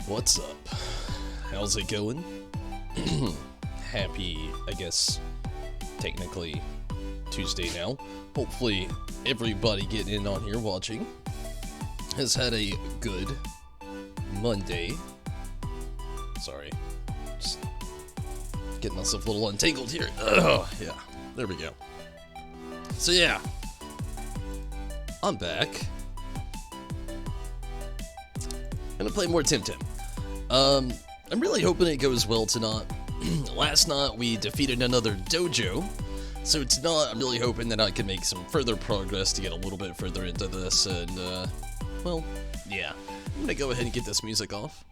What's up? How's it going? Happy, I guess, technically Tuesday now. Hopefully everybody getting in on here watching has had a good Monday. Sorry, just getting myself a little untangled here. Oh, yeah, there we go. So yeah, I'm back. Gonna play more Temtem. I'm really hoping it goes well tonight. Last night we defeated another dojo, so tonight I'm really hoping that I can make some further progress to get a little bit further into this, and well, yeah. I'm gonna go ahead and get this music off.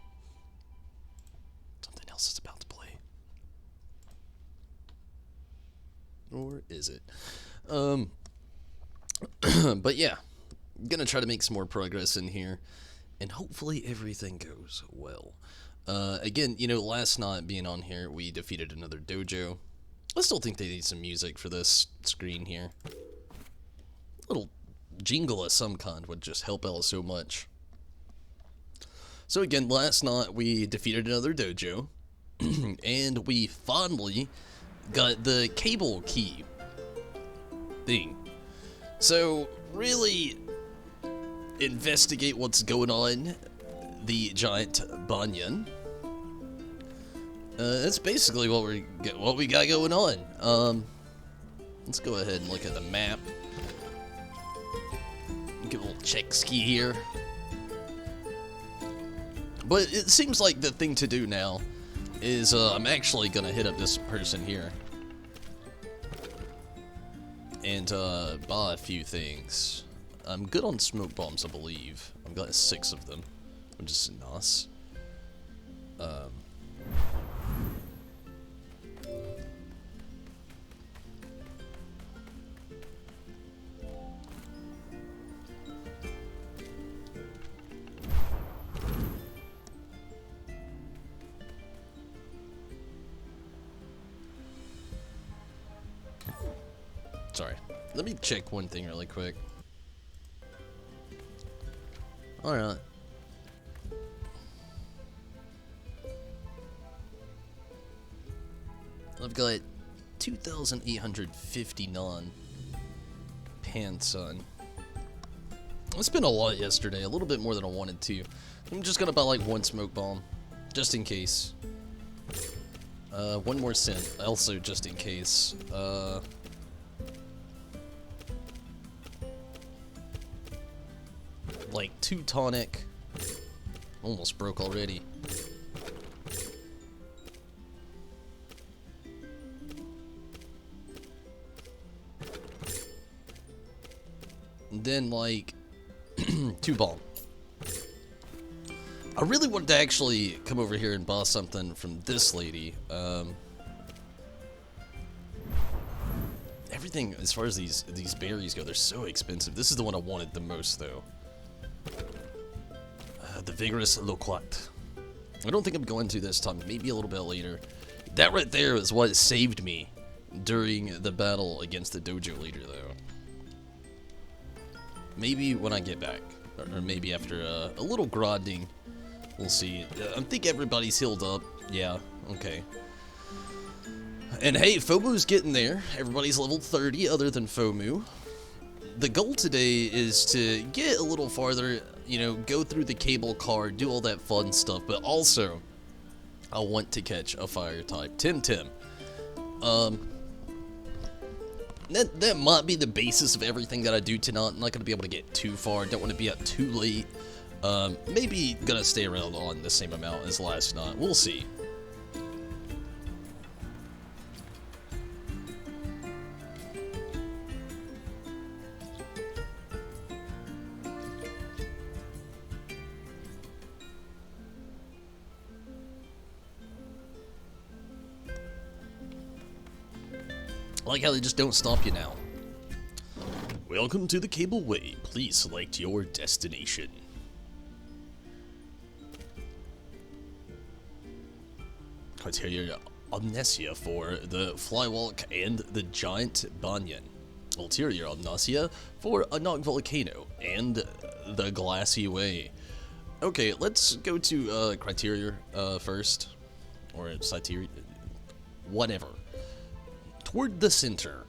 Something else is about to play. Or is it? But yeah, I'm gonna try to make some more progress in here, and hopefully everything goes well. Again, you know, last night being on here, we defeated another dojo. I still think they need some music for this screen here. A little jingle of some kind would just help out so much. So again, last night we defeated another dojo, and we finally got the cable key thing. So, really investigate what's going on. The giant banyan. That's basically what we got going on. Let's go ahead and look at the map. Give a little check ski here. But it seems like the thing to do now is I'm actually gonna hit up this person here and buy a few things. I'm good on smoke bombs, I believe. I've got 6 of them, which is nice. Sorry. Let me check one thing really quick. Alright. I've got 2,859 pants on. I spent a lot yesterday, a little bit more than I wanted to. I'm just gonna buy like 1 smoke bomb, just in case. 1 more cent, also just in case. Like 2 tonic. Almost broke already. And then like 2 bomb. I really wanted to actually come over here and buy something from this lady. Everything as far as these berries go, they're so expensive. This is the one I wanted the most though. The vigorous loquat. I don't think I'm going to this time. Maybe a little bit later. That right there is what saved me during the battle against the dojo leader, though. Maybe when I get back, or maybe after a little grinding. We'll see. I think everybody's healed up. Yeah. Okay. And hey, Fomu's getting there. Everybody's level 30, other than Fomu. The goal today is to get a little farther, you know, go through the cable car, do all that fun stuff, but also, I want to catch a fire type Temtem. that might be the basis of everything that I do tonight. I'm not gonna be able to get too far. Don't want to be up too late. Maybe gonna stay around on the same amount as last night. We'll see. I like how they just don't stop you now. Welcome to the Cableway. Please select your destination. Criteria: Amnesia for the Flywalk and the Giant Banyan. Ulterior Amnesia for a Nog Volcano and the Glassy Way. Okay, let's go to criteria first, or criteria, whatever. Toward the center.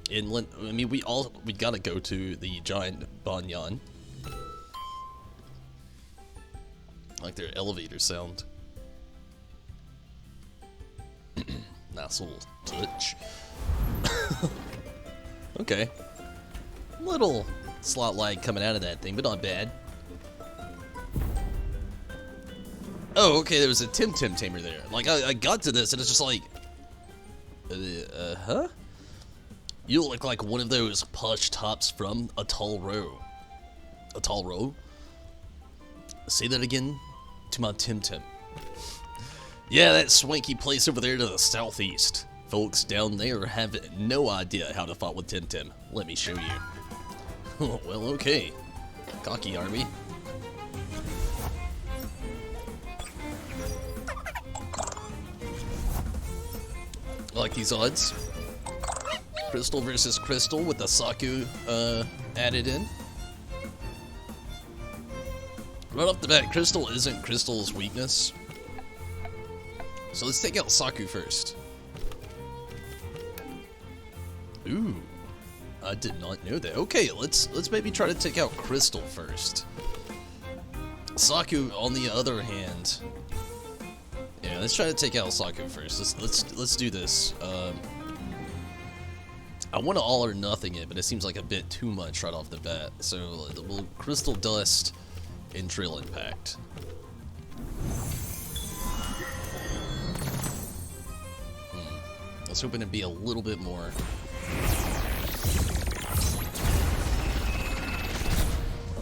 Inland. I mean, we gotta go to the Giant Banyan. I like their elevator sound. Nice little touch. Okay. Little slot lag coming out of that thing, but not bad. Oh, okay, there was a Temtem tamer there. Like, I got to this, and it's just like... huh? You look like one of those plush tops from a tall row. A tall row? Say that again to my Temtem. Yeah, that swanky place over there to the southeast. Folks down there have no idea how to fight with Temtem. Let me show you. Well, okay. Cocky army. I like these odds. Crystal versus Crystal with the Saku added in. Right off the bat, Crystal isn't Crystal's weakness. So let's take out Saku first. Ooh, I did not know that. Okay, let's maybe try to take out Crystal first. Saku, on the other hand, yeah, let's try to take out Saku first. Let's do this. I want to all or nothing it, but it seems like a bit too much right off the bat. So we'll Crystal Dust and Drill Impact. I was hoping it'd be a little bit more.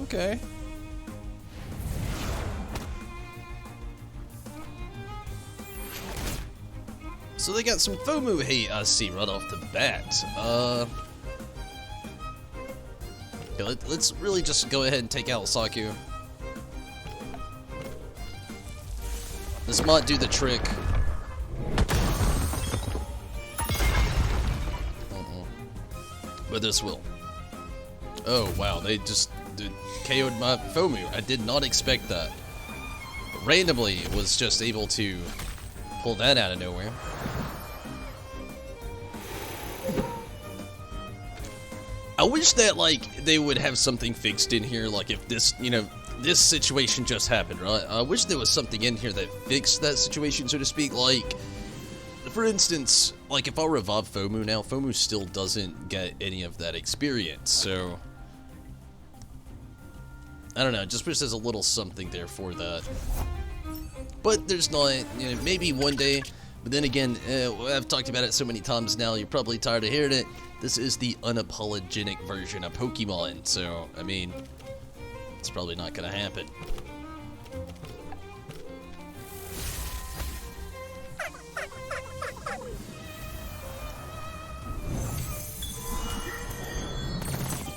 Okay. So they got some FOMO hate, I see, right off the bat. Okay, let's really just go ahead and take out Saku. This might do the trick. But this will. Oh, wow, they just KO'd my FOMO. I did not expect that. Randomly, was just able to pull that out of nowhere. I wish that, like, they would have something fixed in here, like if this, you know, this situation just happened, right? I wish there was something in here that fixed that situation, so to speak, like, for instance, like if I revive FOMO now, FOMO still doesn't get any of that experience, so... I don't know, just wish there's a little something there for that. But there's not, you know, maybe one day, but then again, I've talked about it so many times now, you're probably tired of hearing it. This is the unapologetic version of Pokemon, so, I mean, it's probably not gonna happen.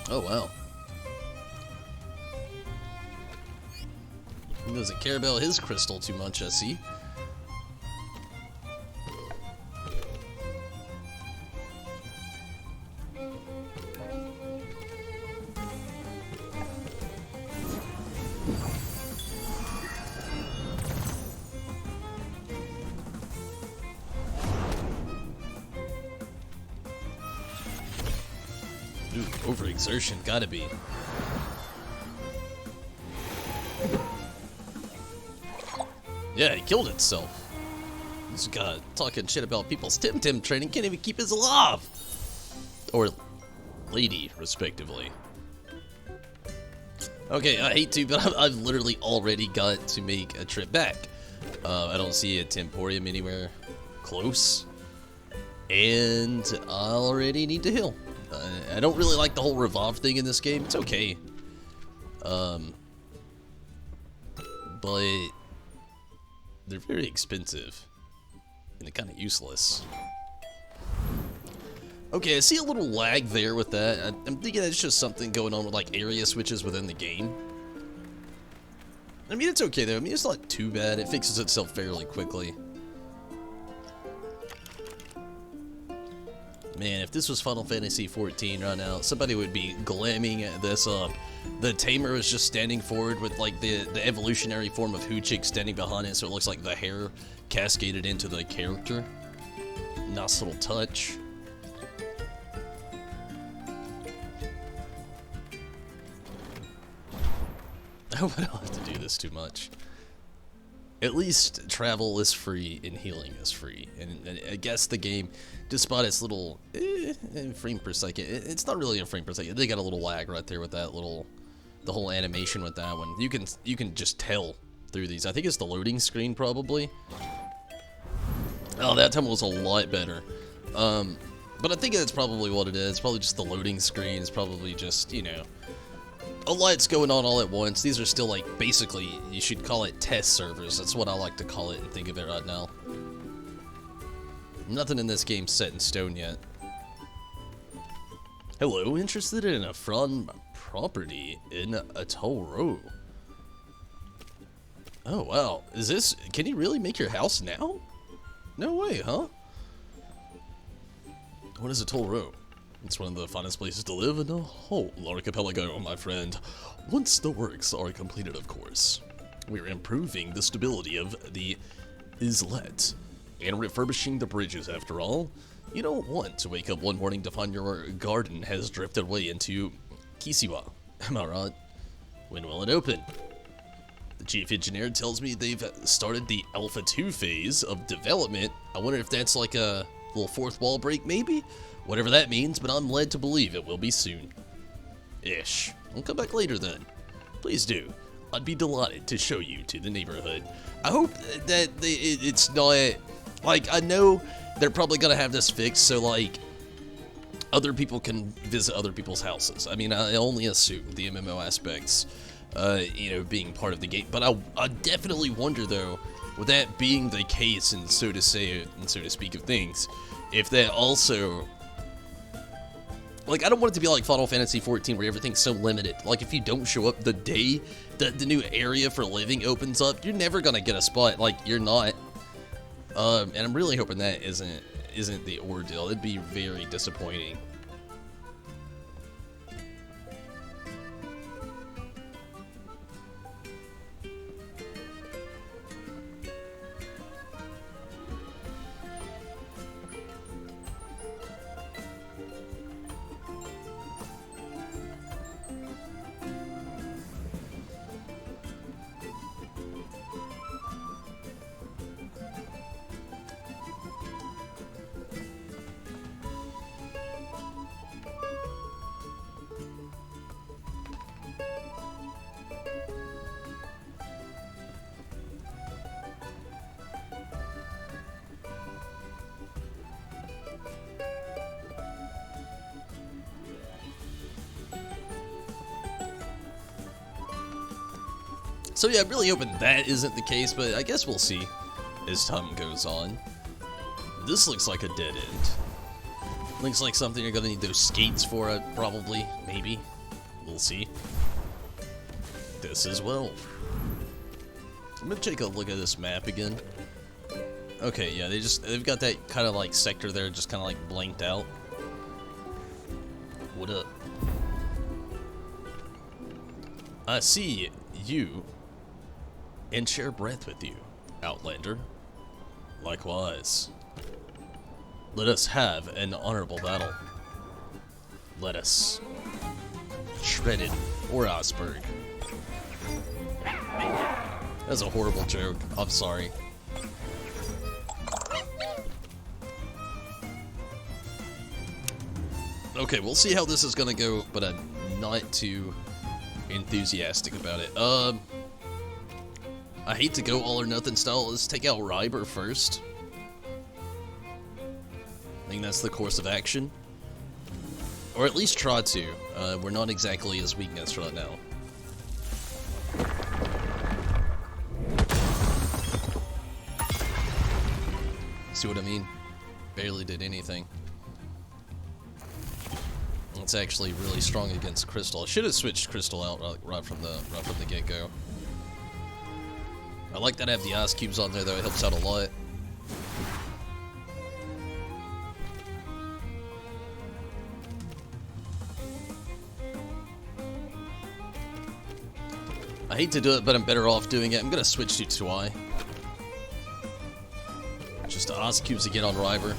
Oh, wow. He doesn't care about his crystal too much, I see. Ooh, overexertion, gotta be. Yeah, it killed itself. This guy talking shit about people's Temtem training can't even keep his alive. Or lady, respectively. Okay, I hate to, but I've literally already got to make a trip back. I don't see a Temporium anywhere close, and I already need to heal. I don't really like the whole revolve thing in this game. It's okay. But they're very expensive and they're kind of useless. Okay, I see a little lag there with that. I'm thinking that's just something going on with like area switches within the game. I mean, it's okay though. I mean, it's not too bad. It fixes itself fairly quickly. Man, if this was Final Fantasy XIV right now, somebody would be glamming this up. The tamer is just standing forward with like the evolutionary form of Hoochik standing behind it, so it looks like the hair cascaded into the character. Nice little touch. I hope I don't have to do this too much. At least travel is free and healing is free. And I guess the game, despite its little frame per second, it's not really a frame per second. They got a little lag right there with that little, the whole animation with that one. You can just tell through these. I think it's the loading screen probably. Oh, that time was a lot better. But I think that's probably what it is. It's probably just the loading screen. It's probably just, you know, a lot's going on all at once. These are still like, basically, you should call it test servers. That's what I like to call it and think of it right now. Nothing in this game's set in stone yet. Hello, interested in a front property in Atoll Row. Oh wow, is this, can you really make your house now? No way, huh? What is Atoll Row? It's one of the finest places to live in the whole archipelago, my friend. Once the works are completed, of course. We're improving the stability of the islet and refurbishing the bridges, after all. You don't want to wake up one morning to find your garden has drifted away into Kisiwa. Am I right? When will it open? The chief engineer tells me they've started the Alpha 2 phase of development. I wonder if that's like a little fourth wall break, maybe? Whatever that means, but I'm led to believe it will be soon. Ish. I'll come back later then. Please do. I'd be delighted to show you to the neighborhood. I hope that it's not, like, I know they're probably gonna have this fixed so, like, other people can visit other people's houses. I mean, I only assume the MMO aspects, you know, being part of the game. But I definitely wonder, though, with that being the case, and so to say, and so to speak of things, if that also, like, I don't want it to be like Final Fantasy XIV where everything's so limited. Like, if you don't show up the day that the new area for living opens up, you're never gonna get a spot. Like, you're not. And I'm really hoping that isn't the ordeal. It'd be very disappointing. So yeah, I'm really hoping that isn't the case, but I guess we'll see as time goes on. This looks like a dead end. Looks like something you're gonna need those skates for, probably, maybe. We'll see. This as well. I'm gonna take a look at this map again. Okay, yeah, they've got that kind of like sector there just kind of like blanked out. What up? I see you and share breath with you, Outlander. Likewise. Let us have an honorable battle. Let us shred it or iceberg. That's a horrible joke. I'm sorry. Okay, we'll see how this is gonna go, but I'm not too enthusiastic about it. I hate to go all or nothing style. Let's take out Ryber first. I think that's the course of action. Or at least try to. We're not exactly his weakness right now. See what I mean? Barely did anything. It's actually really strong against Crystal. I should have switched Crystal out right from the get-go. I like that I have the ice cubes on there though, it helps out a lot. I hate to do it, but I'm better off doing it. I'm gonna switch to Tuai. Just ice cubes again on Ryber.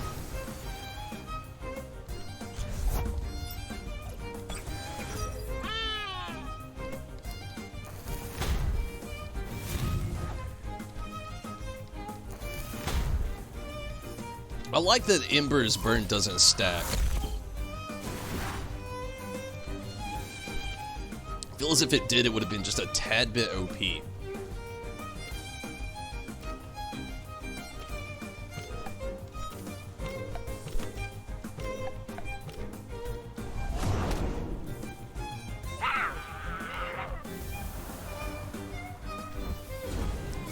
I like that Ember's burn doesn't stack. I feel as if it did, it would have been just a tad bit OP.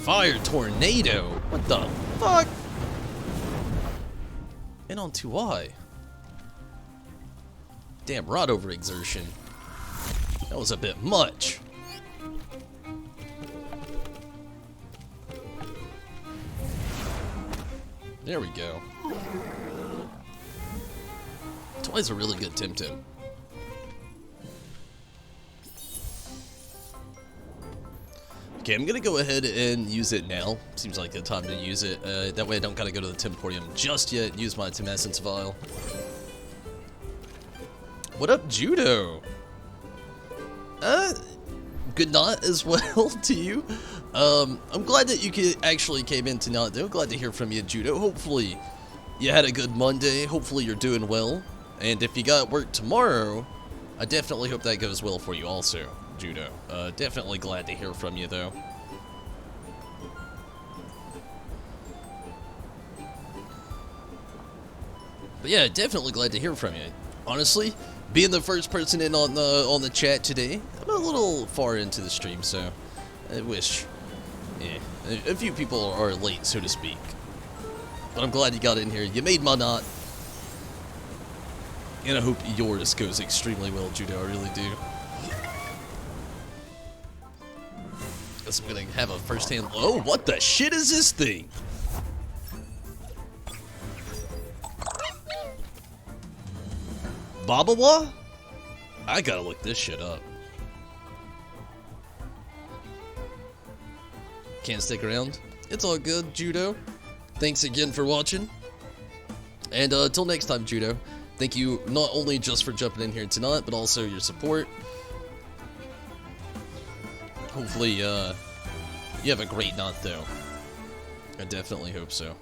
Fire tornado? What the fuck? And on 2i. Damn, rod overexertion. That was a bit much. There we go. Twi's a really good Temtem. Okay, I'm gonna go ahead and use it now. Seems like the time to use it. That way I don't gotta go to the Temporium just yet and use my Temessence Vial. What up, Judo? Good night as well to you. I'm glad that you actually came in tonight, though. Glad to hear from you, Judo. Hopefully you had a good Monday. Hopefully you're doing well. And if you got work tomorrow, I definitely hope that goes well for you also. Judo. Definitely glad to hear from you, though. But yeah, definitely glad to hear from you. Honestly, being the first person in on the chat today, I'm a little far into the stream, so I wish, yeah, a few people are late, so to speak. But I'm glad you got in here. You made my night. And I hope yours goes extremely well, Judo. I really do. Guess I'm gonna have a first-hand. Oh, what the shit is this thing? Babawa? I gotta look this shit up. Can't stick around. It's all good, Judo. Thanks again for watching. And until next time, Judo. Thank you not only just for jumping in here tonight, but also your support. Hopefully, you have a great night, though. I definitely hope so.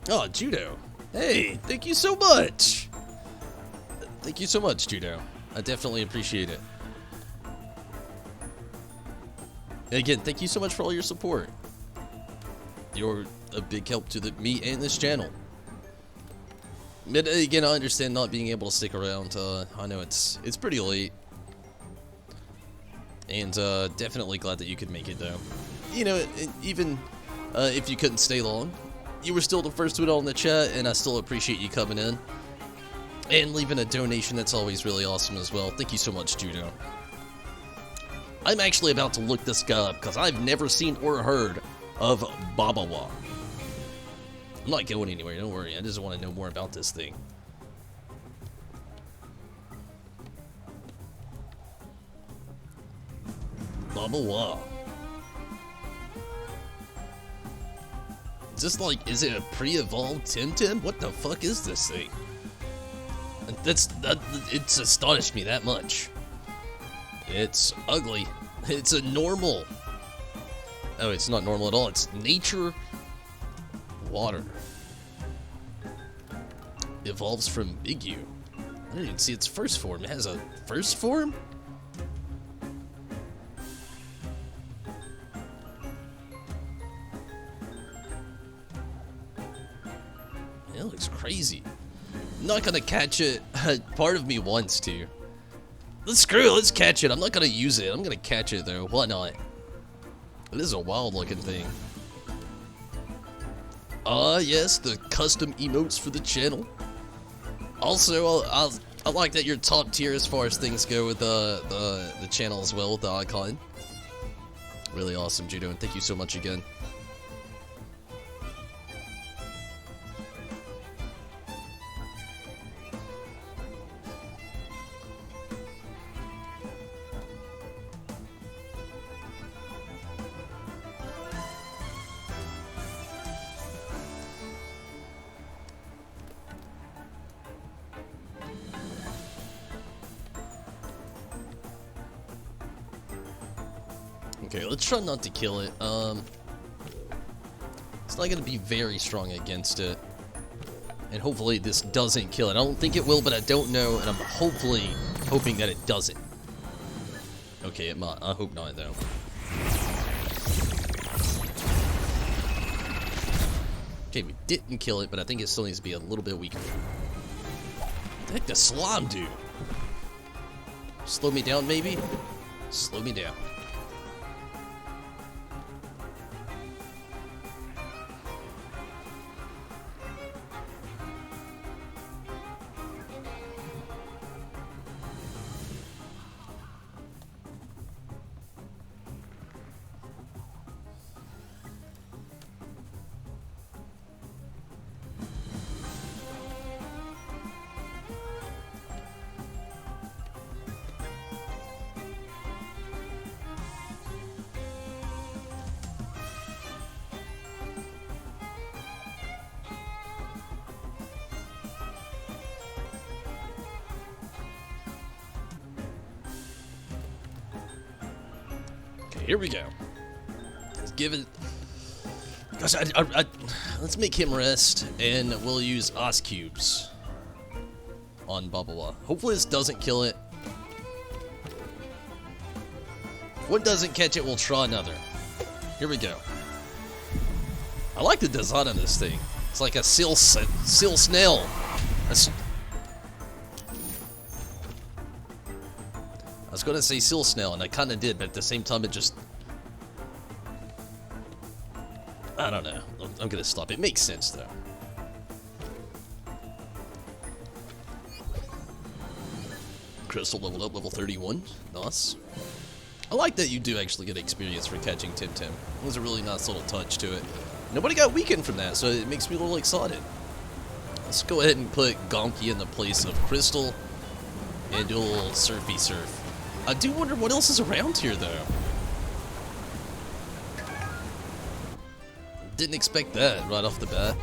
Oh, Judo. Hey, thank you so much. Thank you so much, Judo. I definitely appreciate it. And again, thank you so much for all your support. You're a big help to me and this channel. But again, I understand not being able to stick around. I know it's pretty late. And definitely glad that you could make it, though. You know, even if you couldn't stay long, you were still the first one on the chat, and I still appreciate you coming in. And leaving a donation, that's always really awesome as well. Thank you so much, Judo. I'm actually about to look this guy up, because I've never seen or heard of Babawa. I'm not going anywhere, don't worry. I just want to know more about this thing. Babawa. Is this like, is it a pre-evolved Temtem? What the fuck is this thing? It's astonished me that much. It's ugly. It's a normal. Oh, it's not normal at all. It's nature. water. Evolves from Big U. I didn't even see its first form. It has a first form? It looks crazy. I'm not gonna catch it. Part of me wants to. Let's catch it. I'm not gonna use it. I'm gonna catch it though. Why not? It is a wild looking thing. Yes, the custom emotes for the channel. Also, I like that you're top tier as far as things go with the channel as well with the icon. Really awesome, Judo, and thank you so much again. Okay, let's try not to kill it. It's not gonna be very strong against it. And hopefully this doesn't kill it. I don't think it will, but I don't know, and I'm hoping that it doesn't. Okay, it might. I hope not, though. Okay, we didn't kill it, but I think it still needs to be a little bit weaker. What the heck does slime do? Slow me down, maybe? Slow me down. Here we go. Let's give it. Gosh, let's make him rest, and we'll use Os Cubes on Bubba. Hopefully, this doesn't kill it. If one doesn't catch it, we'll try another. Here we go. I like the design of this thing. It's like a seal snail. I was going to say seal snail, and I kind of did, but at the same time, it just... I don't know. I'm going to stop. It makes sense, though. Crystal leveled up, level 31. Nice. I like that you do actually get experience for catching Temtem. It was a really nice little touch to it. Nobody got weakened from that, so it makes me a little excited. Let's go ahead and put Gonky in the place of Crystal and do a little surfy surf. I do wonder what else is around here, though. Didn't expect that right off the bat.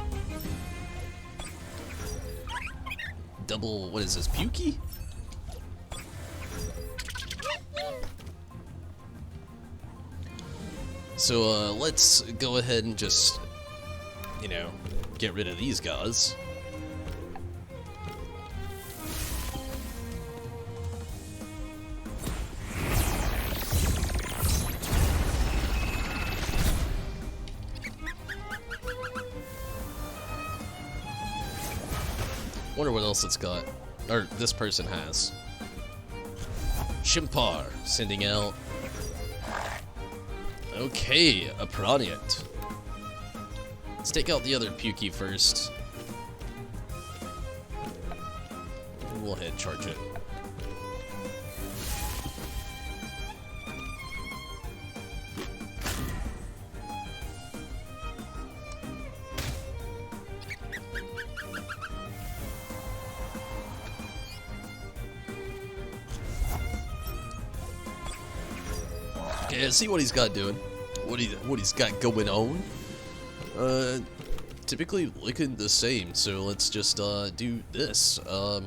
Double, what is this, Pukey? So, let's go ahead and just, you know, get rid of these guys. Wonder what else it's got, or this person has. Shimpar, sending out. Okay, a Praniat. Let's take out the other Pukey first. And we'll head charge it. Okay, let's see what he's got doing. What he's got going on. Typically looking the same, so let's just do this. Gosh,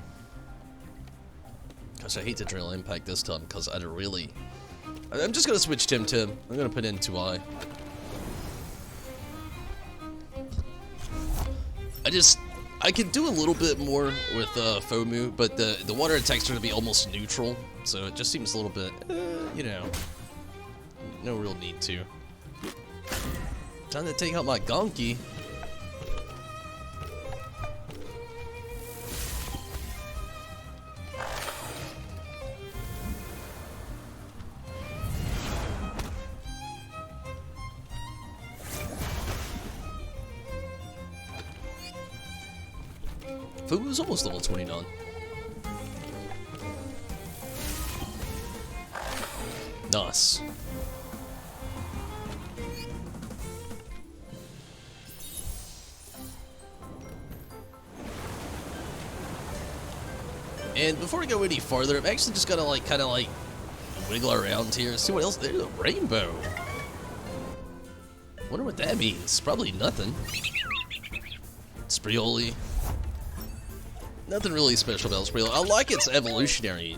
I hate to drill impact this time because I'm just gonna switch Temtem. I'm gonna put in 2i. I could do a little bit more with FOMU, but the water attacks are going to be almost neutral, so it just seems a little bit, you know, no real need to. Time to take out my Gonki. Fubu is almost level 29. Nice. And before we go any farther, I'm actually just gonna like kind of like wiggle around here, see what else. There's a rainbow. Wonder what that means. Probably nothing. Sprioli. Nothing really special about Sprioli. I like its evolutionary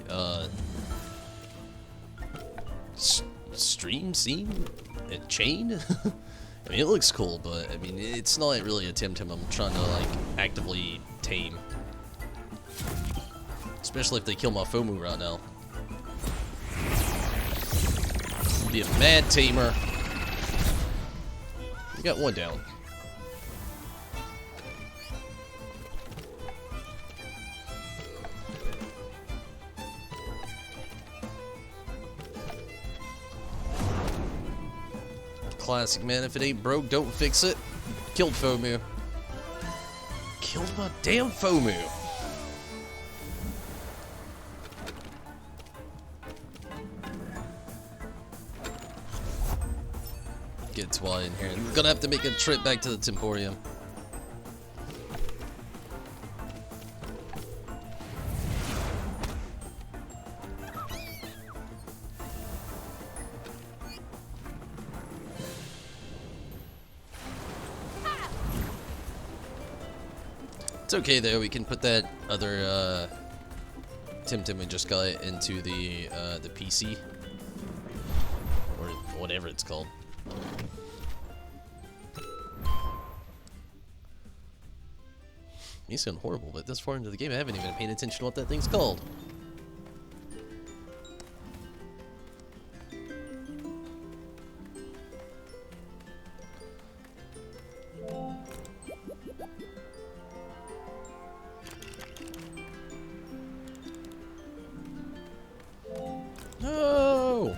stream scene and chain. I mean, it looks cool, but I mean, it's not really a Temtem I'm trying to like actively tame. Especially if they kill my FOMU right now. Be a mad tamer. We got one down. Classic, man. If it ain't broke, don't fix it. Killed FOMU. Killed my damn FOMU. Get Twy in here. I'm gonna have to make a trip back to the Temporium. It's okay though, we can put that other Temtem we just got into the PC. Or whatever it's called. You sound horrible, but this far into the game I haven't even paid attention to what that thing's called. No!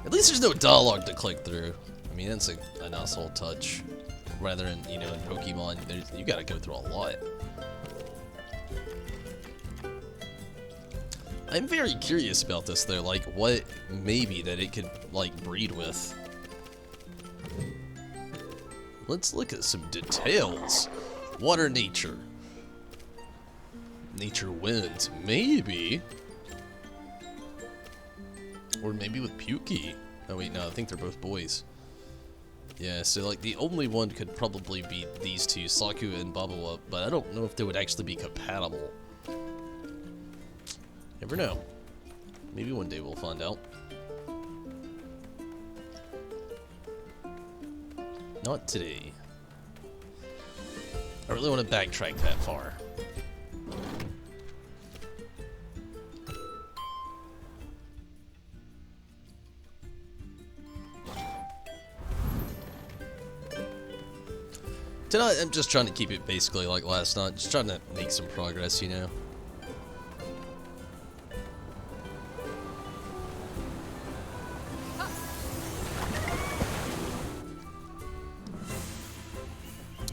At least there's no dialogue to click through. I mean, that's a nice little touch. Rather than, you know, in Pokemon, you gotta go through a lot. I'm very curious about this though, like what maybe that it could like breed with. Let's look at some details. Water nature. Nature wins, maybe. Or maybe with Pukey. Oh wait, no, I think they're both boys. Yeah, so like the only one could probably be these two, Saku and Babawa, but I don't know if they would actually be compatible. Never know. Maybe one day we'll find out. Not today. I really want to backtrack that far. Tonight, I'm just trying to keep it basically like last night. Just trying to make some progress, you know.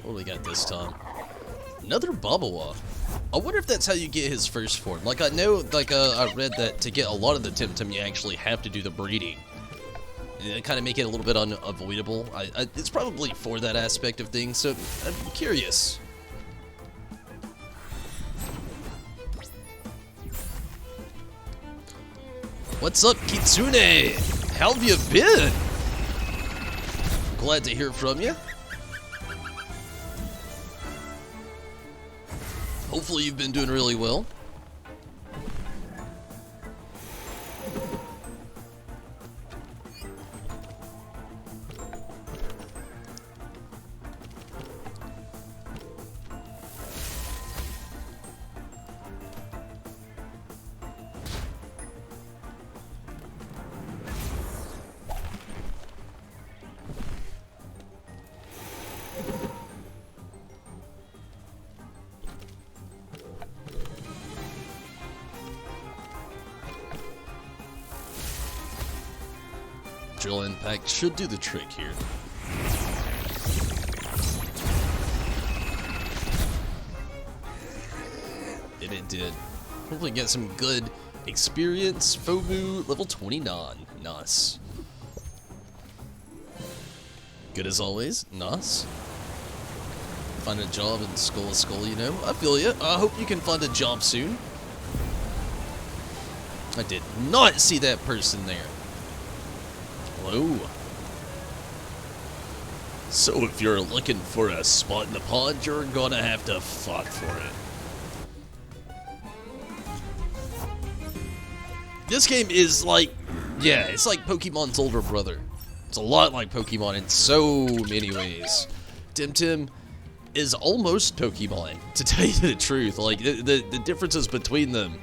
What do we got this time? Another Babawa. I wonder if that's how you get his first form. Like, I know, like, I read that to get a lot of the Temtem, you actually have to do the breeding. Kind of make it a little bit unavoidable. It's probably for that aspect of things, so I'm curious. What's up, Kitsune? How have you been? Glad to hear from you. Hopefully you've been doing really well. Drill Impact should do the trick here. And it did. Hopefully get some good experience. FOMU level 29. Nice. Good as always. Nice. Find a job in Skull of Skull, you know. I feel you. I hope you can find a job soon. I did not see that person there. Hello. So if you're looking for a spot in the pond, you're gonna have to fight for it. This game is like, yeah, it's like Pokemon's older brother. It's a lot like Pokemon in so many ways. Temtem is almost Pokemon, to tell you the truth. Like, the differences between them,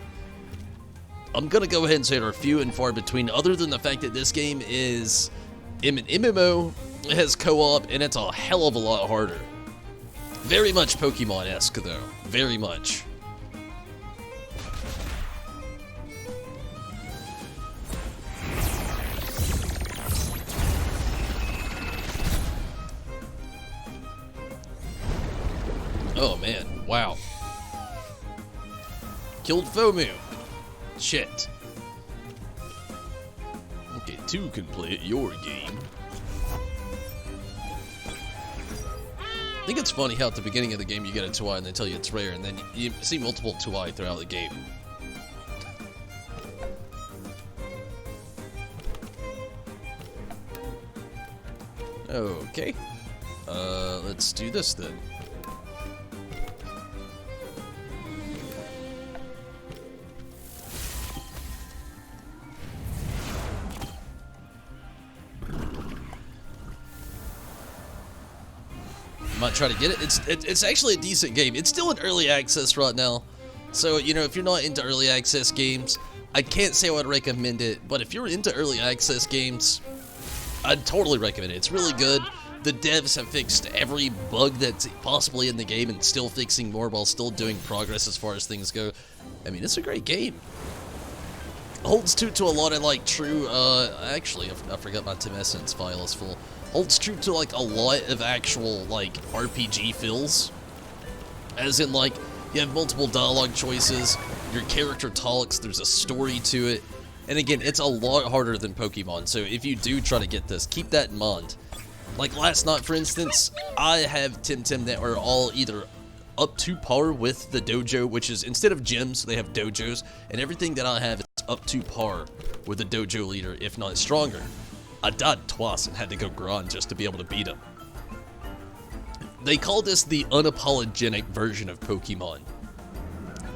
I'm gonna go ahead and say are few and far between, other than the fact that this game is an MMO, it has co-op, and it's a hell of a lot harder. Very much Pokemon-esque, though. Very much. Oh man, wow. Killed FOMU. Shit. Okay, 2 can play at your game. I think it's funny how at the beginning of the game you get a 2i and they tell you it's rare, and then you see multiple 2i throughout the game. Okay. Let's do this then. Might try to get it. It's actually a decent game. It's still in early access right now, so you know, if you're not into early access games, I can't say I would recommend it. But if you're into early access games, I'd totally recommend it. It's really good. The devs have fixed every bug that's possibly in the game and still fixing more while still doing progress as far as things go. I mean, it's a great game. Holds true to a lot of like true. Actually, I forgot my Temessence file is full. Holds true to like a lot of actual like RPG feels, as in like you have multiple dialogue choices, your character talks, there's a story to it, and again, it's a lot harder than Pokemon, so if you do try to get this, keep that in mind. Like last night, for instance, I have Temtem that are all either up to par with the dojo, which is, instead of gyms, they have dojos, and everything that I have is up to par with the dojo leader, if not stronger. I died twice and had to go grind just to be able to beat him. They call this the unapologetic version of Pokemon.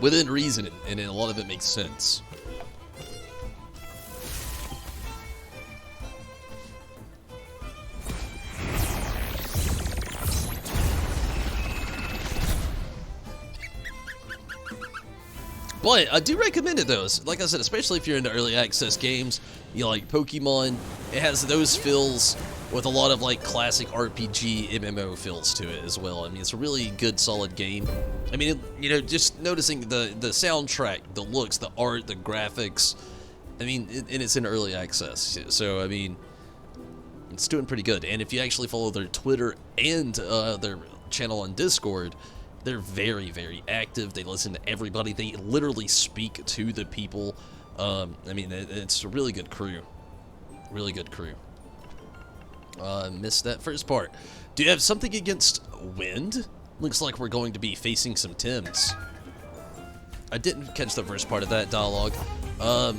Within reason, and a lot of it makes sense. But I do recommend it though. Like I said, especially if you're into early access games, you like Pokemon, it has those feels with a lot of like classic RPG MMO feels to it as well. I mean, it's a really good, solid game. I mean, you know, just noticing the soundtrack, the looks, the art, the graphics. I mean, and it's in early access, so I mean, it's doing pretty good. And if you actually follow their Twitter and their channel on Discord, they're very, very active. They listen to everybody. They literally speak to the people. I mean, it's a really good crew. Really good crew. Missed that first part. Do you have something against wind? Looks like we're going to be facing some Tims. I didn't catch the first part of that dialogue. I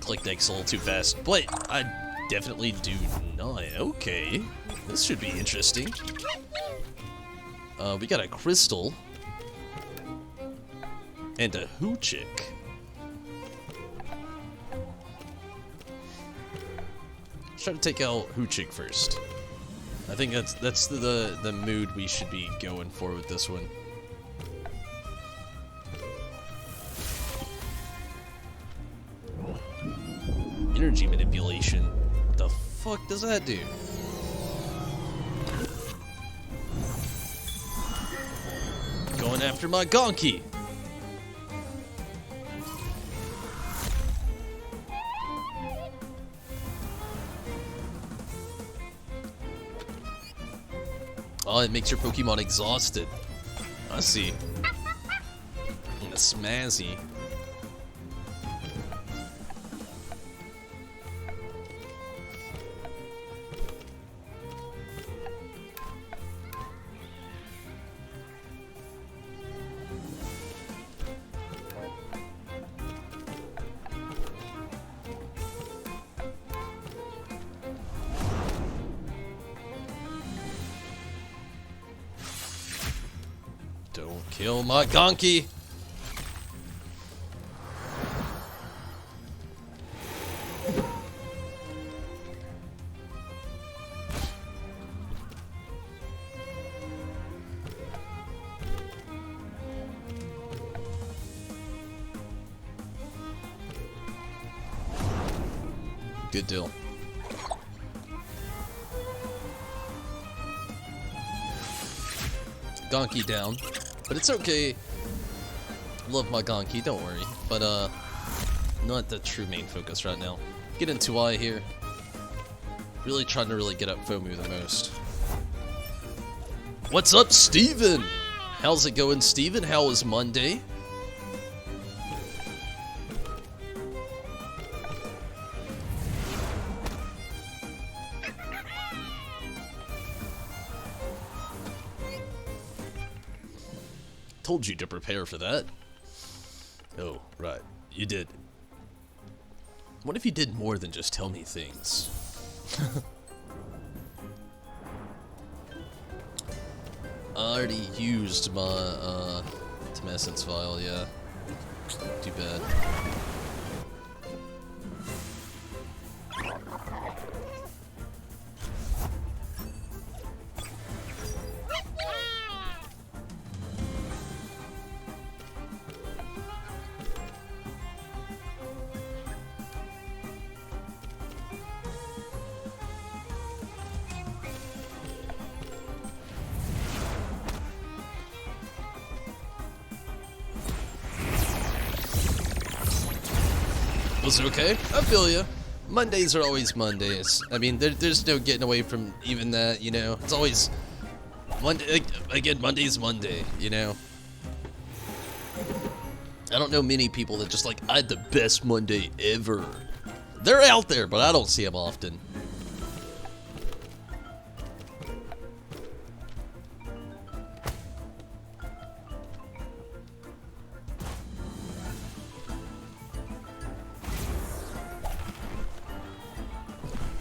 clicked X a little too fast, but I definitely do not. Okay, this should be interesting. We got a crystal and a Hoochik. Let's try to take out Hoochik first. I think that's the mood we should be going for with this one. Energy manipulation. What the fuck does that do? Going after my Gonki. Oh, it makes your Pokemon exhausted. I see. Smazzy. Don't kill my Gonki! Good deal. Gonki down. But it's okay. Love my Gonki, don't worry. But, not the true main focus right now. Get into I here. Really trying to really get up FOMU the most. What's up, Steven? How's it going, Steven? How was Monday? Told you to prepare for that. Oh, right. You did. What if you did more than just tell me things? I already used my, Temessence file, yeah. Too bad. Was it okay? I feel ya. Mondays are always Mondays. I mean, there's no getting away from even that, you know? It's always... Monday, again, Monday's Monday, you know? I don't know many people that just like, I had the best Monday ever. They're out there, but I don't see them often.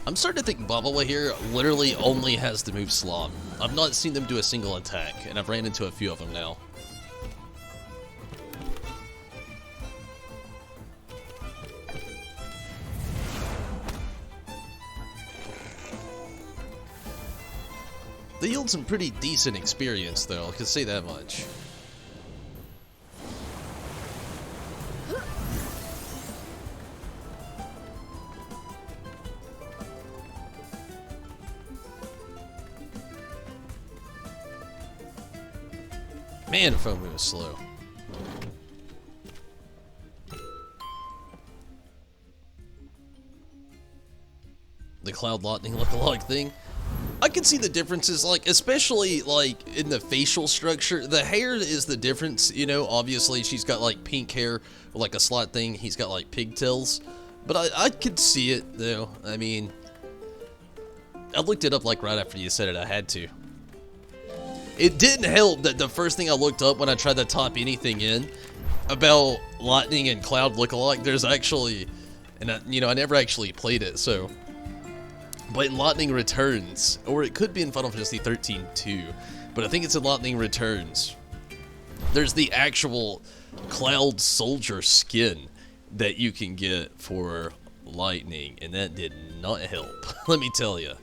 I'm starting to think Bubble here literally only has the move Slob. I've not seen them do a single attack, and I've ran into a few of them now. They yield some pretty decent experience, though, I can say that much. Man, FOMU is slow. The Cloud Lightning look-alike thing. I can see the differences, like, especially, like, in the facial structure. The hair is the difference, you know? Obviously, she's got, like, pink hair with, like, a slot thing. He's got, like, pigtails. But I could see it, though. I mean, I looked it up, like, right after you said it. I had to. It didn't help that the first thing I looked up when I tried to type anything in about Lightning and Cloud look-alike, there's actually, and I never actually played it, so, but in Lightning Returns, or it could be in Final Fantasy 13 too, but I think it's in Lightning Returns, there's the actual Cloud Soldier skin that you can get for Lightning, and that did not help, let me tell you.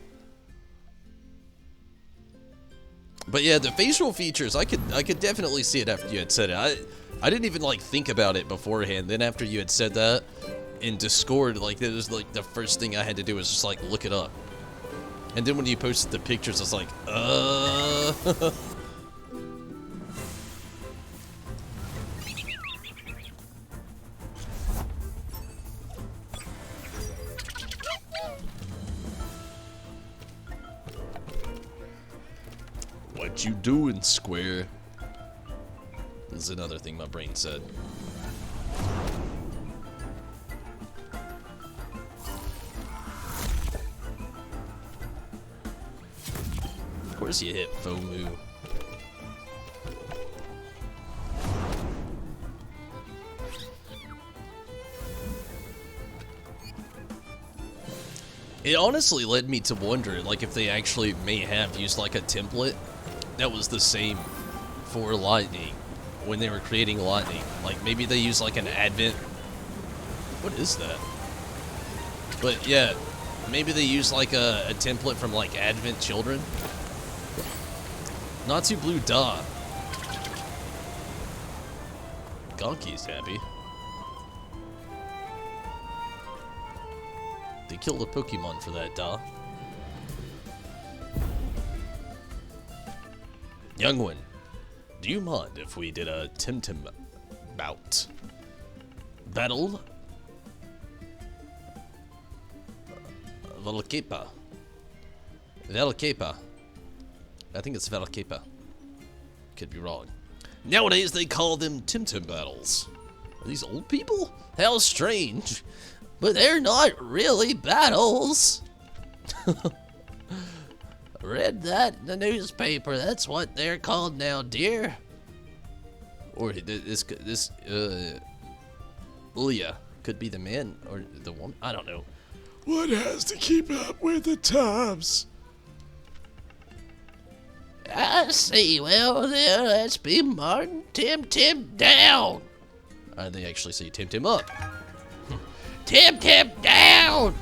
But yeah, the facial features, I could definitely see it after you had said it. I didn't even, like, think about it beforehand. Then after you had said that in Discord, like, it was, like, the first thing I had to do was just, like, look it up. And then when you posted the pictures, I was like, What you doing, Square? This is another thing my brain said. Of course you hit FOMU. It honestly led me to wonder, like, if they actually may have used, like, a template that was the same for Lightning when they were creating Lightning. Like, maybe they used, like, an Advent... What is that? But, yeah, maybe they used, like, a template from, like, Advent Children. Natsu Blue Da. Gonki's happy. They killed a Pokemon for that, Da. Young one, do you mind if we did a Temtem bout? Battle? Valkepa. Valkepa. I think it's Valkepa. Could be wrong. Nowadays they call them Temtem battles. Are these old people? How strange. But they're not really battles. Read that in the newspaper. That's what they're called now, dear. Or this Ulya could be the man or the woman. I don't know. One has to keep up with the times. I see. Well, then let's be Martin Temtem down. They actually say Temtem up. Temtem down!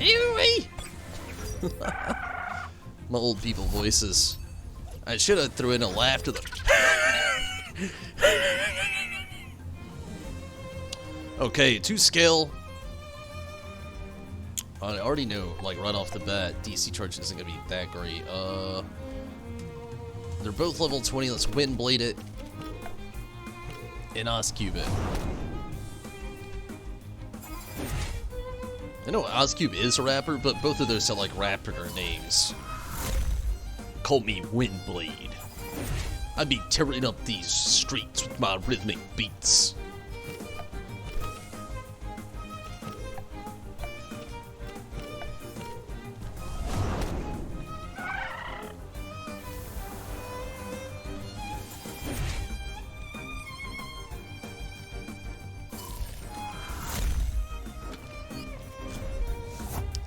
Anyway. My old people voices. I should have threw in a laugh to the... Okay, 2 scale. I already know, like, right off the bat, DC charge isn't gonna be that great. They're both level 20. Let's Wind Blade it. And Oscube it. I know Oscube is a rapper, but both of those sound like rapper names. Call me Windblade. I be tearing up these streets with my rhythmic beats.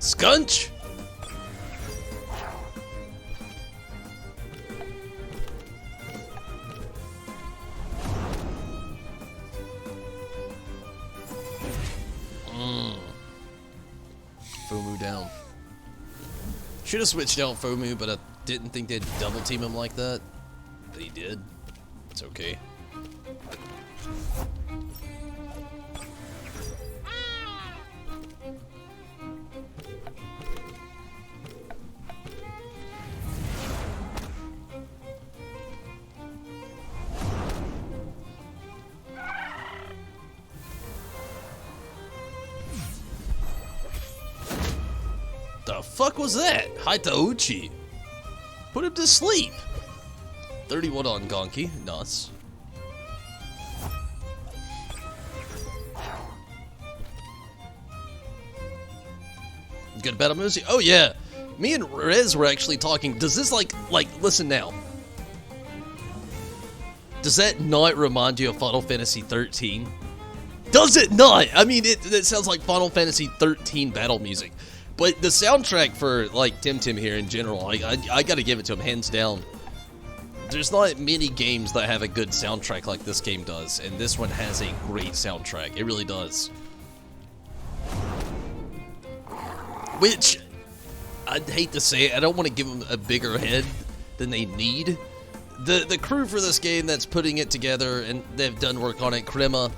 Skunch! FOMU down. Should have switched out FOMU, but I didn't think they'd double team him like that. They did. It's okay. The fuck was that? Haitauchi. Put him to sleep. 31 on Gonki. Nuts. Good battle music. Oh yeah. Me and Rez were actually talking. Does this like listen now. Does that not remind you of Final Fantasy 13? Does it not? I mean, it sounds like Final Fantasy 13 battle music. But the soundtrack for, like, Temtem here in general, I gotta give it to him, hands down. There's not many games that have a good soundtrack like this game does, and this one has a great soundtrack. It really does. Which, I'd hate to say it, I don't want to give them a bigger head than they need. The crew for this game that's putting it together, and they've done work on it, Crema,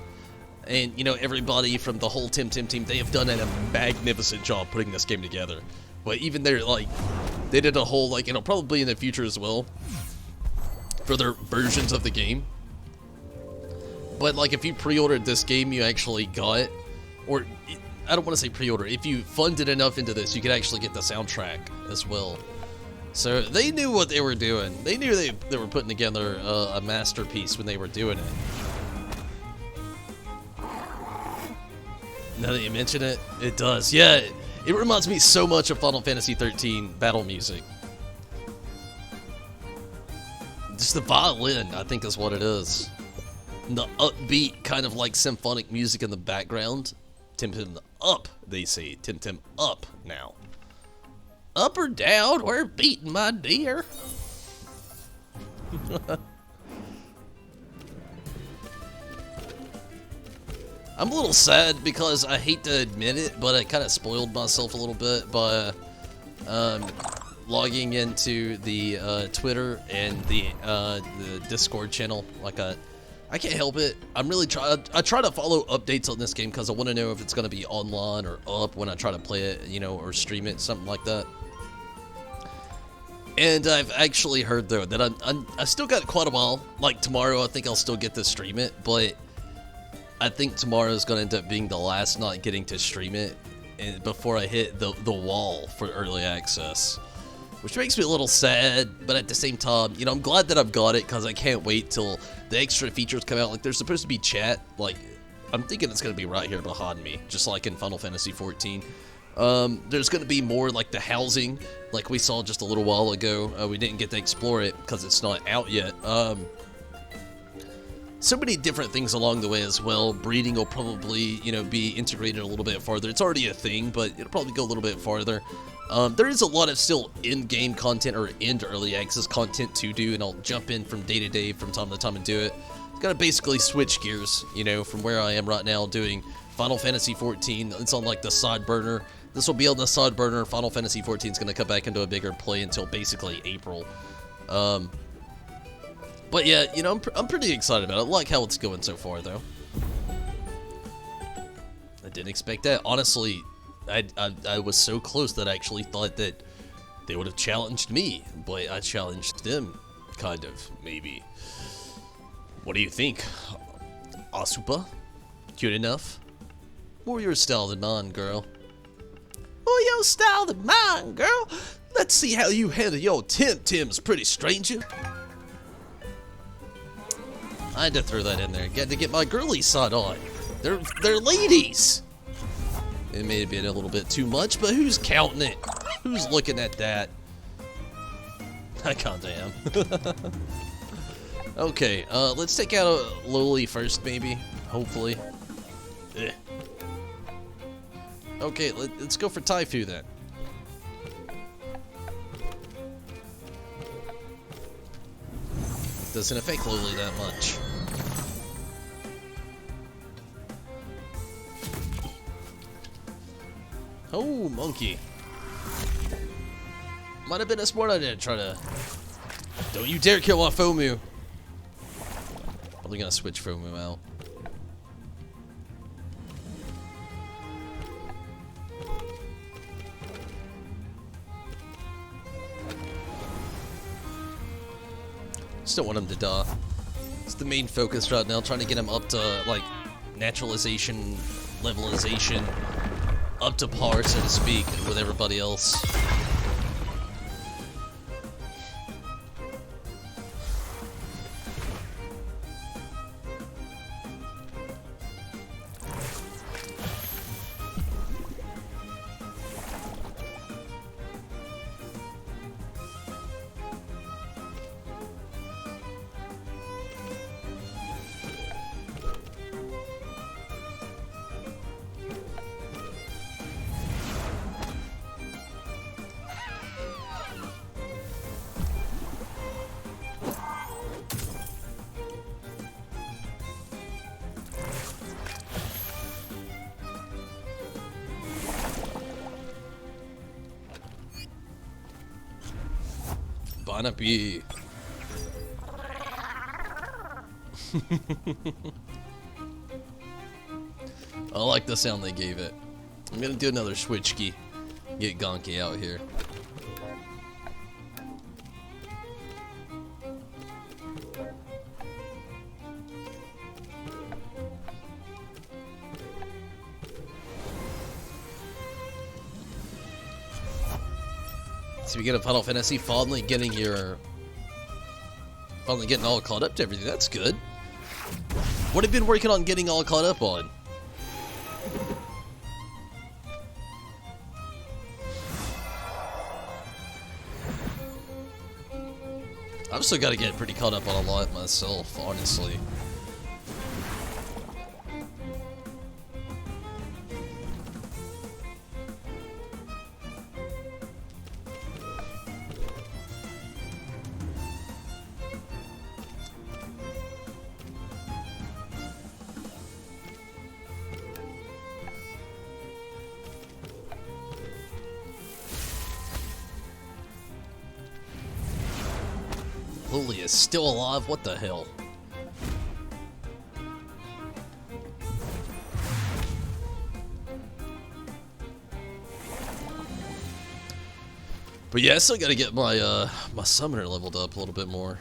and, you know, everybody from the whole Temtem team, they have done a magnificent job putting this game together. But even they're, like, they did a whole, like, and it'll probably be in the future as well, for their versions of the game. But, like, if you pre-ordered this game, you actually got, or, I don't want to say pre-order, if you funded enough into this, you could actually get the soundtrack as well. So they knew what they were doing. They knew they were putting together a masterpiece when they were doing it. Now that you mention it, it does. Yeah, it reminds me so much of Final Fantasy 13 battle music. Just the violin, I think, is what it is. And the upbeat, kind of like symphonic music in the background. Temtem up, they say. Temtem up now. Up or down? We're beating, my dear. I'm a little sad because I hate to admit it, but I kind of spoiled myself a little bit by logging into the Twitter and the Discord channel. Like I can't help it. I'm really I try to follow updates on this game because I want to know if it's going to be online or up when I try to play it, you know, or stream it, something like that. And I've actually heard though that I still got quite a while. Like tomorrow, I think I'll still get to stream it, but I think tomorrow is going to end up being the last night getting to stream it, and before I hit the wall for early access, which makes me a little sad. But at the same time, you know, I'm glad that I've got it because I can't wait till the extra features come out. Like there's supposed to be chat. Like I'm thinking it's going to be right here behind me, just like in Final Fantasy 14. There's going to be more like the housing, like we saw just a little while ago. We didn't get to explore it because it's not out yet. So many different things along the way as well. Breeding will probably, you know, be integrated a little bit farther. It's already a thing, but it'll probably go a little bit farther. There is a lot of still in-game content or into early access content to do, and I'll jump in from day to day, from time to time, and do it. Gotta basically switch gears, you know, from where I am right now doing Final Fantasy 14. It's on like the side burner. This will be on the side burner. Final Fantasy 14 is gonna come back into a bigger play until basically April. But yeah, you know, I'm pretty excited about it. I like how it's going so far, though. I didn't expect that. Honestly, I was so close that I actually thought that they would have challenged me, but I challenged them, kind of, maybe. What do you think? Asupa? Cute enough? More your style than mine, girl. More your style than mine, girl. Let's see how you handle your Temtems, pretty stranger. I had to throw that in there. Got to get my girly side on. They're ladies. It may have been a little bit too much, but who's counting it? Who's looking at that? I kinda am. Okay, let's take out a Loli first, maybe. Hopefully. Ugh. Okay, let's go for Taifu then. Doesn't affect Loli that much. Oh, monkey. Might have been a smart idea to try to... Don't you dare kill my Fomu. Probably gonna switch Fomu out. Just don't want him to die. It's the main focus right now, trying to get him up to, like, naturalization, levelization, up to par, so to speak, with everybody else. Banapi. I like the sound they gave it. I'm gonna do another switch key. Get Gonki out here. Speaking of Final Fantasy, finally getting all caught up to everything. That's good. What have you been working on getting all caught up on? I've still got to get pretty caught up on a lot myself, honestly. Lily is still alive? What the hell? But yeah, I still gotta get my my summoner leveled up a little bit more.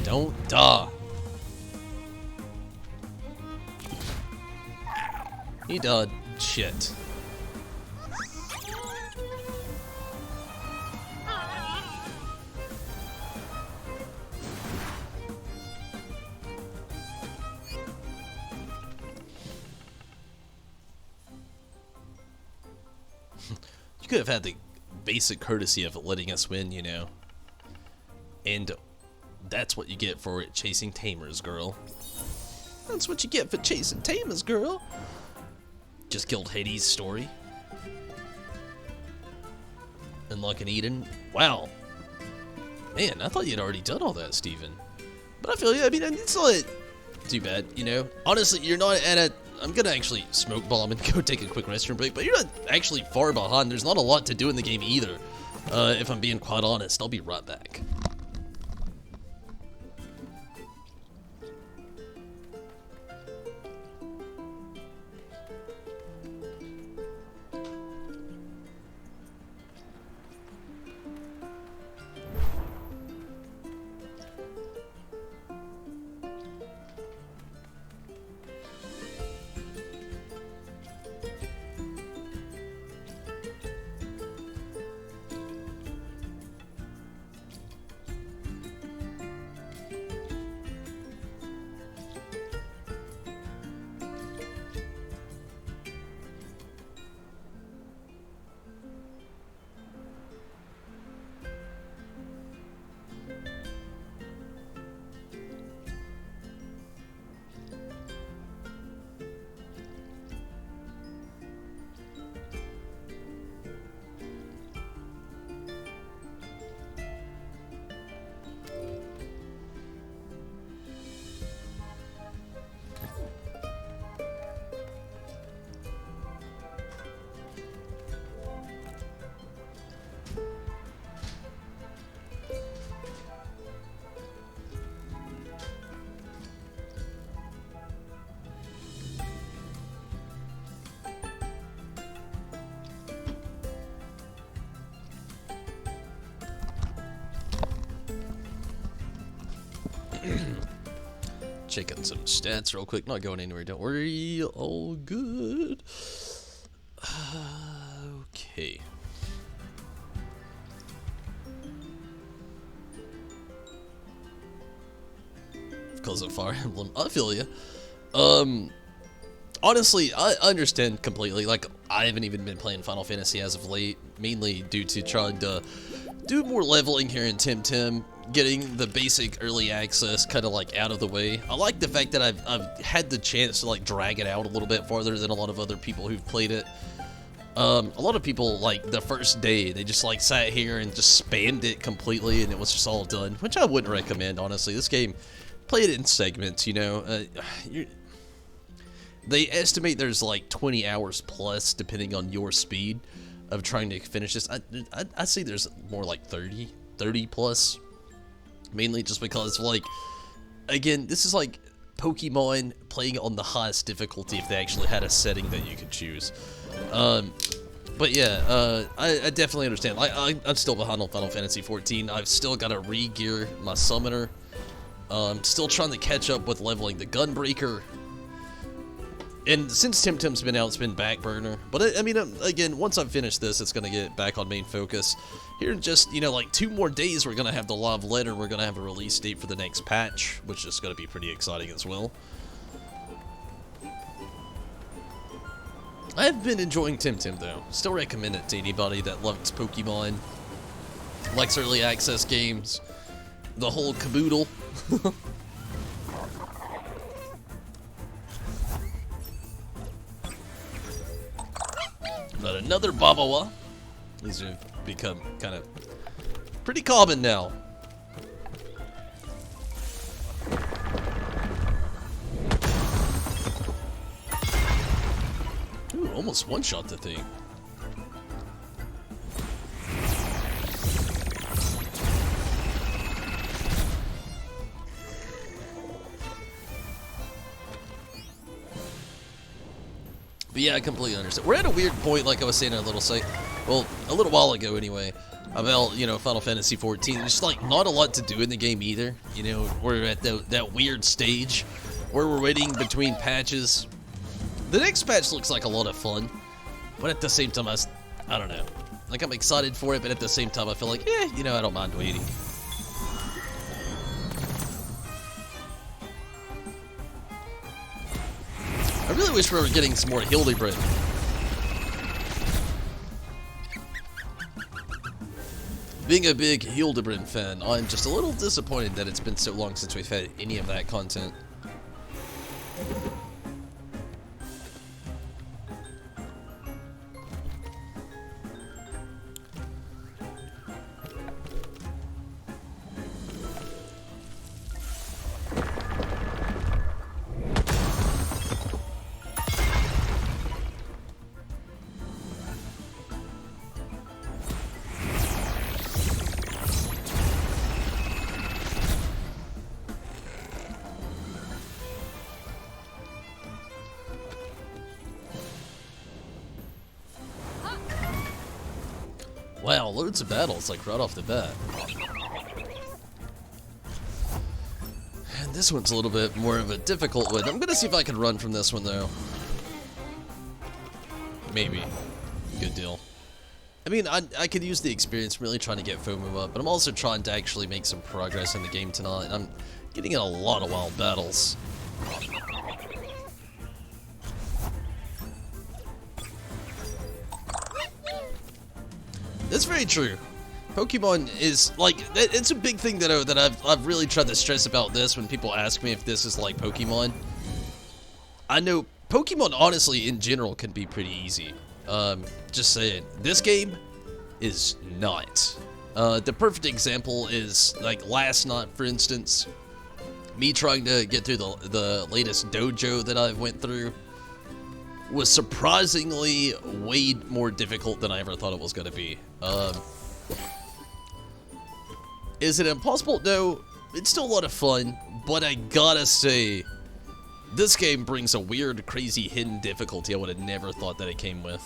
Don't die. He died. Shit. You could have had the basic courtesy of letting us win, you know. And that's what you get for chasing tamers, girl. That's what you get for chasing tamers, girl. Just killed Hades' story. Unlocking Eden. Wow. Man, I thought you'd already done all that, Steven. But I feel you. I mean, it's not too bad, you know. Honestly, you're not at a... I'm gonna actually smoke bomb and go take a quick restroom break, but you're not actually far behind. There's not a lot to do in the game either. If I'm being quite honest, I'll be right back. Checking some stats real quick. Not going anywhere. Don't worry. All good. Okay. Because of Fire Emblem. I feel you. Honestly, I understand completely. Like, I haven't even been playing Final Fantasy as of late, mainly due to trying to do more leveling here in Temtem, getting the basic early access kind of like out of the way. I like the fact that I've had the chance to like drag it out a little bit farther than a lot of other people who've played it. A lot of people, like, the first day, they just like sat here and just spammed it completely and it was just all done, which I wouldn't recommend, honestly. This game, play it in segments, you know. They estimate there's like 20 hours plus, depending on your speed, of trying to finish this. I say there's more like 30 plus, mainly just because, like, again, this is like Pokemon playing on the highest difficulty if they actually had a setting that you could choose. But But yeah, I definitely understand. I'm still behind on Final Fantasy 14. I've still got to re-gear my summoner. I'm still trying to catch up with leveling the Gunbreaker. And since Temtem's been out, it's been back burner. But I mean, again, once I've finished this, it's going to get back on main focus. Here in just, you know, like 2 more days, we're going to have the live letter. We're going to have a release date for the next patch, which is going to be pretty exciting as well. I've been enjoying Temtem, though. Still recommend it to anybody that loves Pokemon, likes early access games, the whole caboodle. But another Babawa. These have become kind of pretty common now. Ooh, almost one-shot the thing. But yeah, I completely understand. We're at a weird point, like I was saying a little while ago anyway, about, you know, Final Fantasy 14. There's like not a lot to do in the game either. You know, we're at that weird stage where we're waiting between patches. The next patch looks like a lot of fun, but at the same time, I don't know. Like, I'm excited for it, but at the same time, I feel like, you know, I don't mind waiting. I really wish we were getting some more Hildebrand. Being a big Hildebrand fan, I'm just a little disappointed that it's been so long since we've had any of that content. Wow, loads of battles, like, right off the bat. And this one's a little bit more of a difficult one. I'm gonna see if I can run from this one, though. Maybe. Good deal. I mean, I could use the experience really trying to get FOMO up, but I'm also trying to actually make some progress in the game tonight, and I'm getting in a lot of wild battles. That's very true. Pokemon is, like, it's a big thing that I've really tried to stress about this when people ask me if this is like Pokemon. I know Pokemon, honestly, in general, can be pretty easy. Just saying. This game is not. The perfect example is, like, last night, for instance. Me trying to get through the latest dojo that I've went through was surprisingly way more difficult than I ever thought it was going to be. Is it impossible? No, it's still a lot of fun, but I gotta say, this game brings a weird, crazy, hidden difficulty I would have never thought that it came with.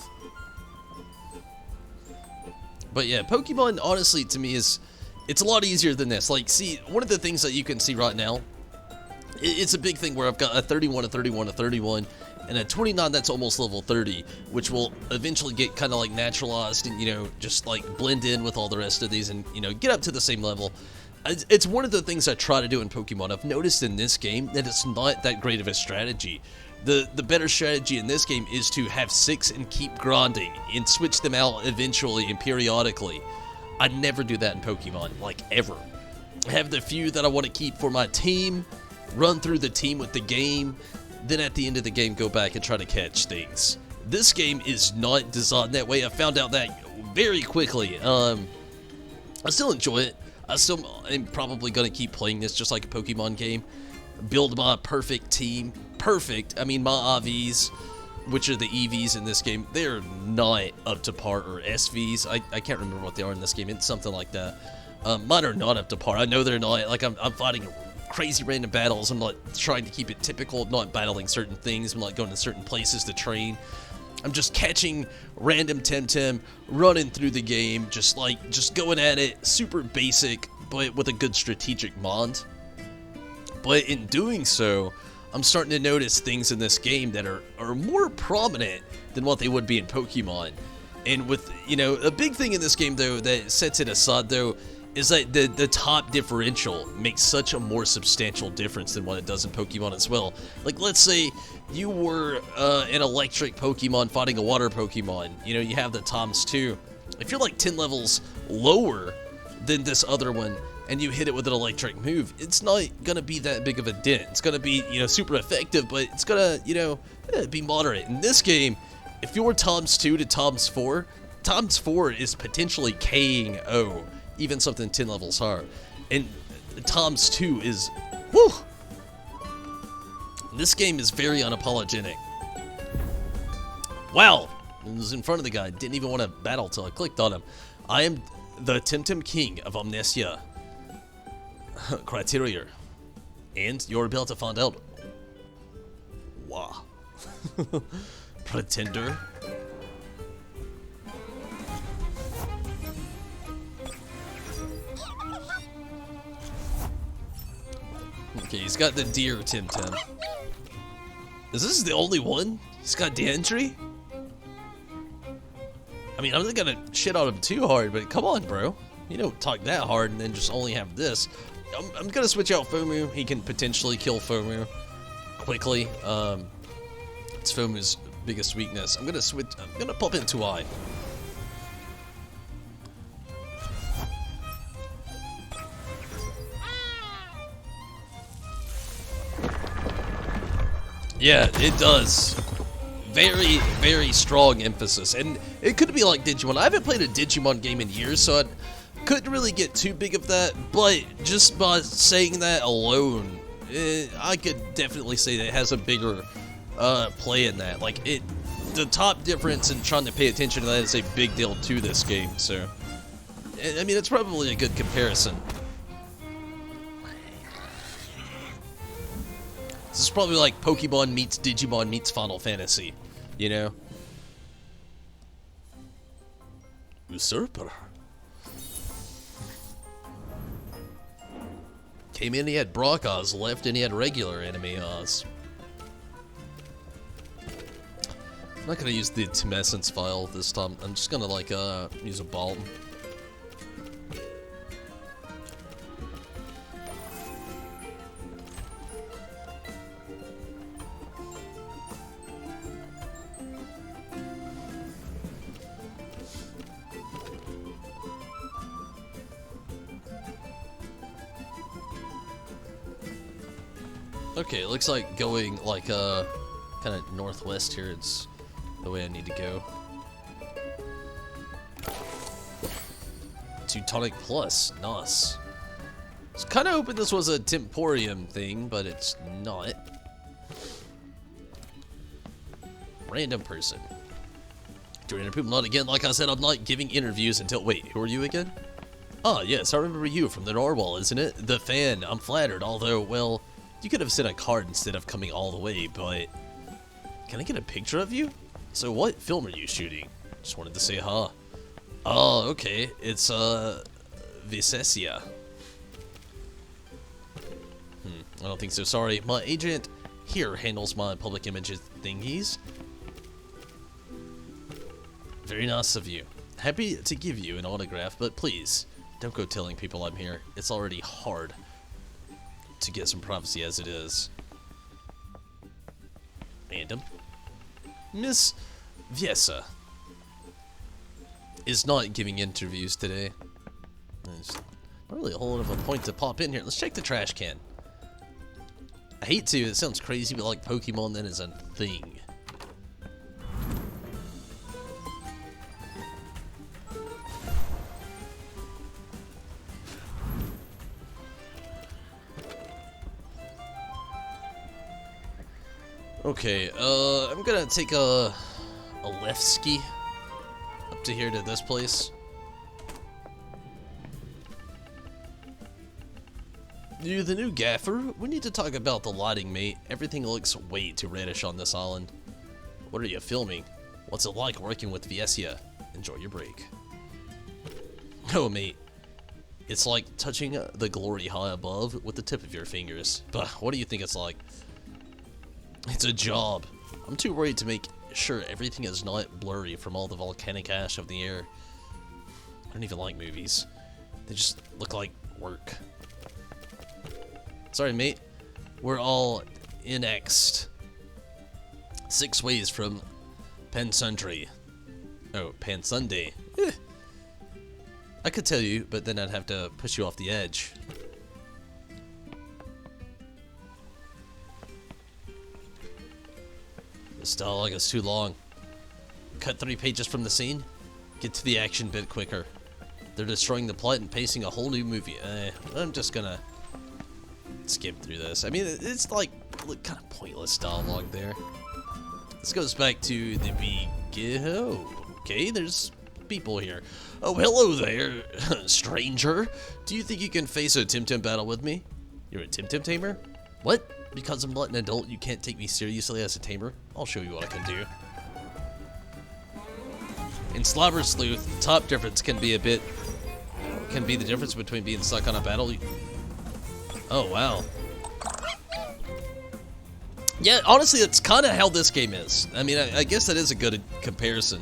But yeah, Pokemon, honestly, to me, it's a lot easier than this. Like, see, one of the things that you can see right now, it's a big thing where I've got a 31, a 31, a 31, and at 29, that's almost level 30, which will eventually get kind of like naturalized and, you know, just like blend in with all the rest of these and, you know, get up to the same level. It's one of the things I try to do in Pokemon. I've noticed in this game that it's not that great of a strategy. The better strategy in this game is to have 6 and keep grinding and switch them out eventually and periodically. I never do that in Pokemon, like ever. I have the few that I want to keep for my team, run through the team with the game, then at the end of the game go back and try to catch things. This game is not designed that way. I found out that very quickly. I still enjoy it. I still am probably going to keep playing this just like a Pokemon game. Build my perfect team. Perfect. I mean, my IVs, which are the EVs in this game, they're not up to par, or SVs. I can't remember what they are in this game. It's something like that. Mine are not up to par. I know they're not. Like, I'm fighting crazy random battles. I'm not trying to keep it typical of not battling certain things. I'm not going to certain places to train. I'm just catching random Temtem, running through the game, just going at it, super basic, but with a good strategic mod. But in doing so, I'm starting to notice things in this game that are more prominent than what they would be in Pokemon. And with, you know, a big thing in this game, though, that sets it aside, though, is that the top differential makes such a more substantial difference than what it does in Pokemon as well. Like, let's say you were an electric Pokemon fighting a water Pokemon. You know, you have the Toms too. If you're like 10 levels lower than this other one, and you hit it with an electric move, it's not gonna be that big of a dent. It's gonna be, you know, super effective, but it's gonna, you know, be moderate. In this game, if you're Toms 2 to Toms 4, Toms 4 is potentially K-ing O, even something 10 levels higher. And Toms 2 is, whew! This game is very unapologetic. Wow! I was in front of the guy, didn't even want to battle till I clicked on him. I am the Temtem King of Amnesia. Criteria. And you're about to find out. Wow. Pretender. Okay, he's got the deer Temtem. Is this the only one? He's got the entry? I mean, I'm not gonna shit on him too hard, but come on, bro. You don't talk that hard and then just only have this. I'm gonna switch out Fomu. He can potentially kill Fomu quickly. It's Fomu's biggest weakness. I'm gonna pop into I. Yeah, it does. Very, very strong emphasis. And it could be like Digimon. I haven't played a Digimon game in years, so I couldn't really get too big of that. But just by saying that alone, I could definitely say that it has a bigger play in that. Like, the top difference in trying to pay attention to that is a big deal to this game. So, I mean, it's probably a good comparison. This is probably like Pokemon meets Digimon meets Final Fantasy, you know? Usurper. Came in, he had Brock Oz, left, and he had regular enemy Oz. I'm not gonna use the Tumescence file this time. I'm just gonna, like, use a Balm. Okay, it looks like going like kind of northwest here. It's the way I need to go. Teutonic Plus, nice. I was kind of hoping this was a Temporium thing, but it's not. Random person. Random people, not again. Like I said, I'm not giving interviews until. Wait, who are you again? Ah, yes, I remember you from the Narwhal, isn't it? The fan. I'm flattered, although, well. You could have sent a card instead of coming all the way, but can I get a picture of you? So what film are you shooting? Just wanted to say hi. Oh, okay. It's Visesia. I don't think so. Sorry. My agent here handles my public images thingies. Very nice of you. Happy to give you an autograph, but please don't go telling people I'm here. It's already hard to get some privacy as it is. Random. Miss Viesa is not giving interviews today. There's not really a whole lot of a point to pop in here. Let's check the trash can. I hate to, it sounds crazy, but like Pokemon then is a thing. Okay, I'm gonna take a left ski up to here to this place. You the new gaffer? We need to talk about the lighting, mate. Everything looks way too reddish on this island. What are you filming? What's it like working with Viesia? Enjoy your break. Oh, mate. It's like touching the glory high above with the tip of your fingers. But what do you think it's like? It's a job. I'm too worried to make sure everything is not blurry from all the volcanic ash of the air. I don't even like movies. They just look like work. Sorry, mate. We're all annexed. 6 ways from Pansundry. Oh, Pansunday. I could tell you, but then I'd have to push you off the edge. This dialogue is too long. Cut 3 pages from the scene. Get to the action bit quicker. They're destroying the plot and pacing a whole new movie. I'm just gonna skip through this. I mean, it's like kind of pointless dialogue there. This goes back to the beginning. Oh, okay, there's people here. Oh, hello there, stranger. Do you think you can face a Temtem battle with me? You're a Temtem tamer? What? Because I'm not an adult, you can't take me seriously as a tamer? I'll show you what I can do. In Slobber Sleuth, the top difference can be the difference between being stuck on a battle. Oh, wow. Yeah, honestly, that's kind of how this game is. I mean, I guess that is a good comparison.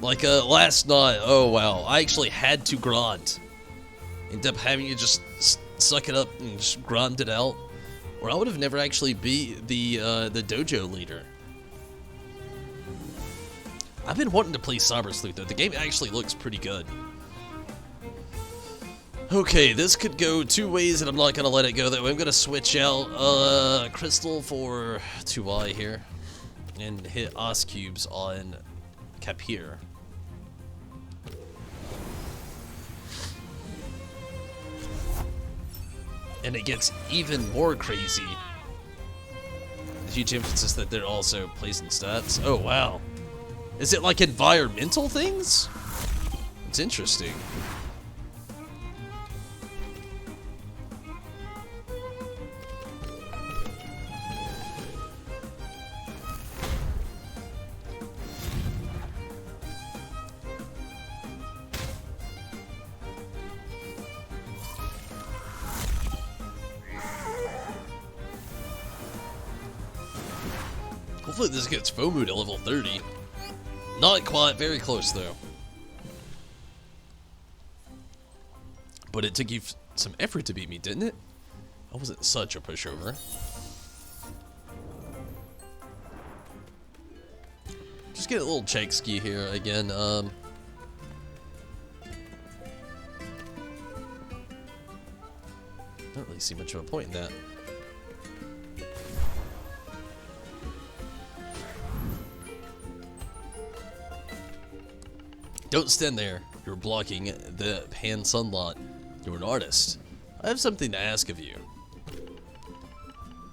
Like, last night, oh wow, I actually had to grind. Ended up having to just suck it up and just grind it out. Or I would have never actually be the dojo leader. I've been wanting to play Cyber Sleuth though. The game actually looks pretty good. Okay, this could go 2 ways and I'm not gonna let it go that way. I'm gonna switch out Crystal for 2i here. And hit Os Cubes on Capir. And it gets even more crazy. The huge emphasis that they're also placing stats. Oh, wow. Is it like environmental things? It's interesting. Hopefully this gets FOMU to level 30. Not quite, very close though. But it took you some effort to beat me, didn't it? I wasn't such a pushover. Just get a little check ski here again. Don't really see much of a point in that. Don't stand there. You're blocking the pan sunlight. You're an artist. I have something to ask of you.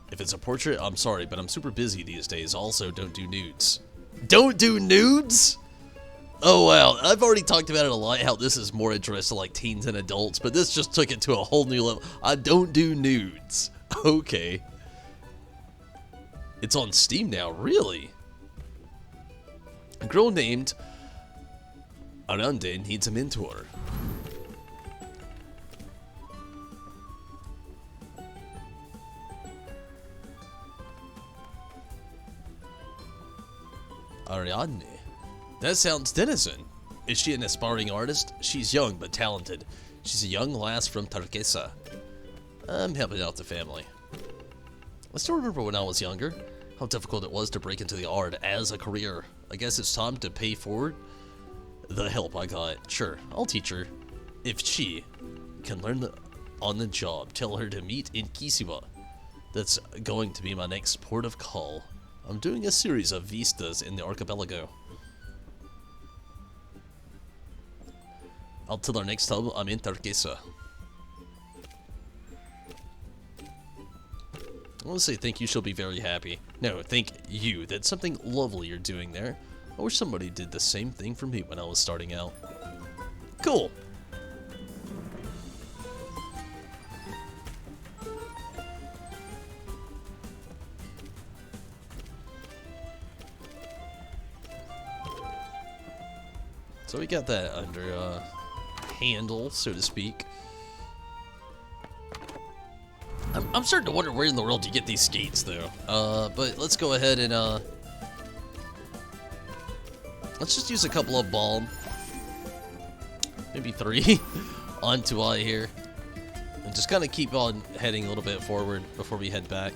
If it's a portrait, I'm sorry, but I'm super busy these days. Also, don't do nudes. Don't do nudes? Oh, wow. I've already talked about it a lot, how this is more addressed to like teens and adults, but this just took it to a whole new level. I don't do nudes. Okay. It's on Steam now, really? A girl named Arande needs a mentor. Ariadne. That sounds denizen. Is she an aspiring artist? She's young but talented. She's a young lass from Turquesa. I'm helping out the family. I still remember when I was younger, how difficult it was to break into the art as a career. I guess it's time to pay forward the help I got. Sure, I'll teach her. If she can learn on the job, tell her to meet in Kisiwa. That's going to be my next port of call. I'm doing a series of vistas in the archipelago. I'll tell her next time I'm in Turquesa. I want to say thank you, she'll be very happy. No, thank you. That's something lovely you're doing there. I wish somebody did the same thing for me when I was starting out. Cool. So we got that under handle, so to speak. I'm starting to wonder where in the world you get these skates, though. But let's go ahead and let's just use a couple of balm, maybe 3, onto eye here, and just kind of keep on heading a little bit forward before we head back.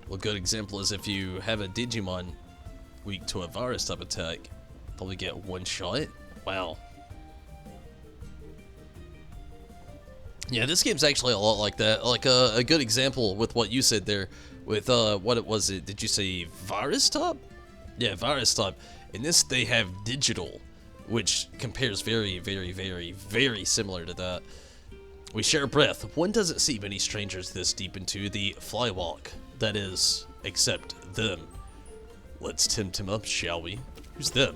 A good example is if you have a Digimon weak to a virus type attack, probably get 1 shot. Wow. Yeah, this game's actually a lot like that. Like a good example with what you said there, with what it was. Did you say virus type? Yeah, virus type. In this, they have digital, which compares very, very, very, very similar to that. We share breath. One doesn't see many strangers this deep into the flywalk. That is, except them. Let's Temtem up, shall we? Who's them?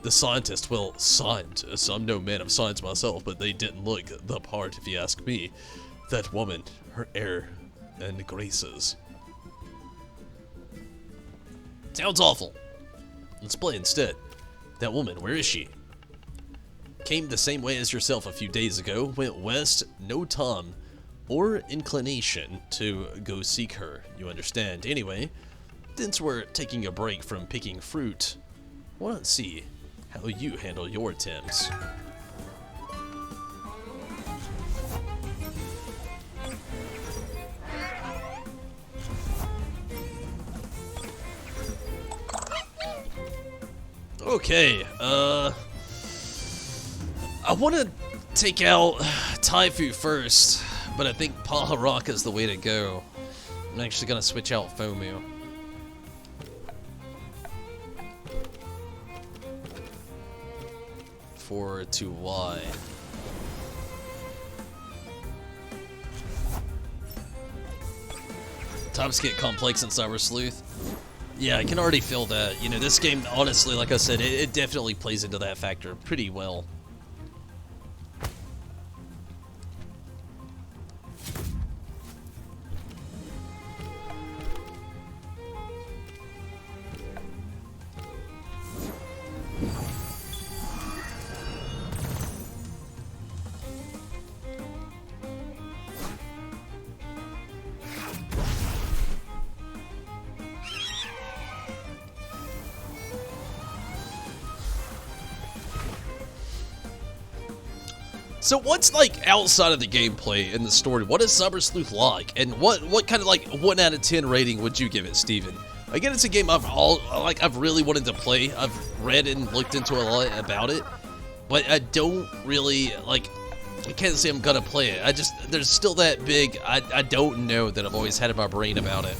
The scientist. Well, scientist. I'm no man of science myself, but they didn't look the part, if you ask me. That woman, her air and graces. Sounds awful. Let's play instead. That woman, where is she? Came the same way as yourself a few days ago, went west, no time or inclination to go seek her, you understand. Anyway, since we're taking a break from picking fruit, why not see how you handle your Tims? Okay, I want to take out Taifu first, but I think Paharaka is the way to go. I'm actually going to switch out Fomu. For to Y. Tops get complex in Cyber Sleuth. Yeah, I can already feel that. You know, this game, honestly, like I said, it definitely plays into that factor pretty well. So what's like outside of the gameplay and the story? What is Cyber Sleuth like, and what kind of like 1 out of 10 rating would you give it, Steven? Again, it's a game I've really wanted to play. I've read and looked into a lot about it, but I don't really like. I can't say I'm gonna play it. There's still that big I don't know that I've always had in my brain about it.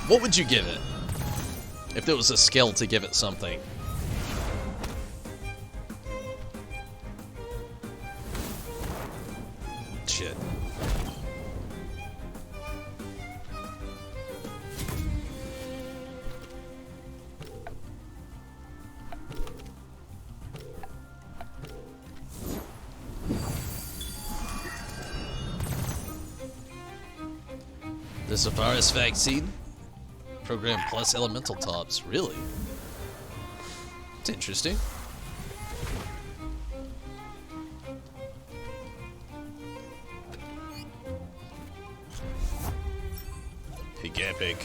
What would you give it if there was a scale to give it something? Shit. There's a virus vaccine program plus elemental tops. Really? It's interesting. Epic.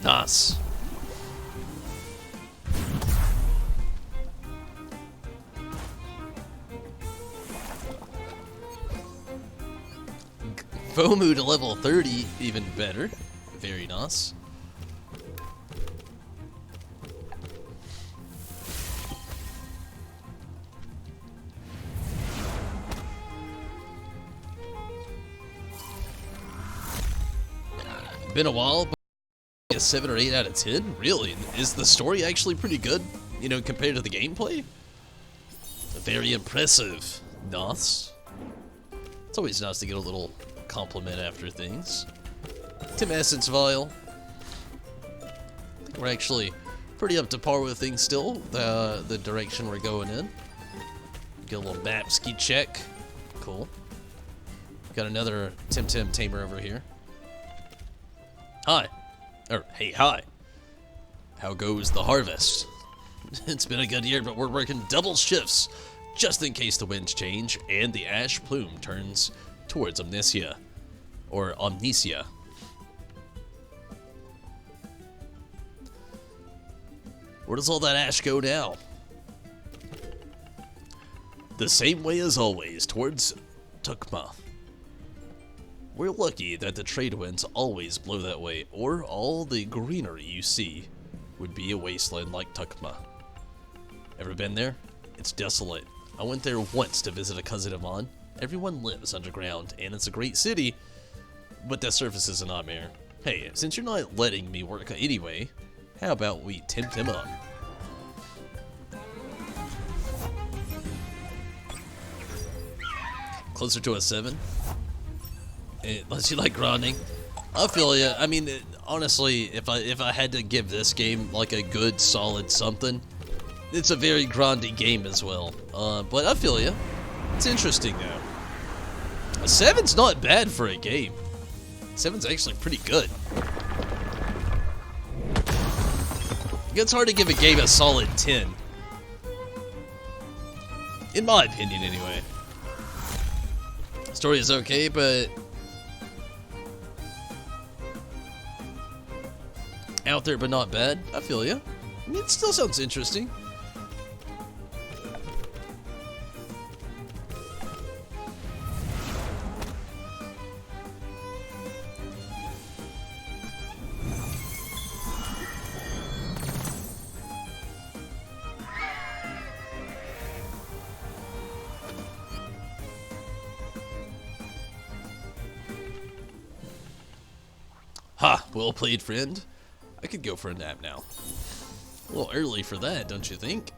Nice. Fomu to level 30, even better. Very nice. Been a while, but a 7 or 8 out of 10? Really? Is the story actually pretty good, you know, compared to the gameplay? Very impressive. Nice. It's always nice to get a little compliment after things. Tim Essence Vial. I think we're actually pretty up to par with things still, the direction we're going in. Get a little map ski check. Cool. Got another Temtem tamer over here. Hi. Or, hey, hi. How goes the harvest? It's been a good year, but we're working double shifts just in case the winds change and the ash plume turns towards Omnicia. Or Omnicia. Where does all that ash go now? The same way as always, towards Tukma. We're lucky that the trade winds always blow that way, or all the greenery you see would be a wasteland like Tukma. Ever been there? It's desolate. I went there once to visit a cousin of mine. Everyone lives underground, and it's a great city, but the surface is a nightmare. Hey, since you're not letting me work anyway, how about we Temtem up? Closer to a 7? Unless you like grinding. I feel ya. I mean, honestly, if I had to give this game like a good, solid something, it's a very grindy game as well. But I feel ya. It's interesting though. A 7's not bad for a game. 7's actually pretty good. It's hard to give a game a solid 10. In my opinion, anyway. Story is okay, but out there, but not bad. I feel ya. I mean, it still sounds interesting. Ha! Well played, friend. I could go for a nap now. A little early for that, don't you think?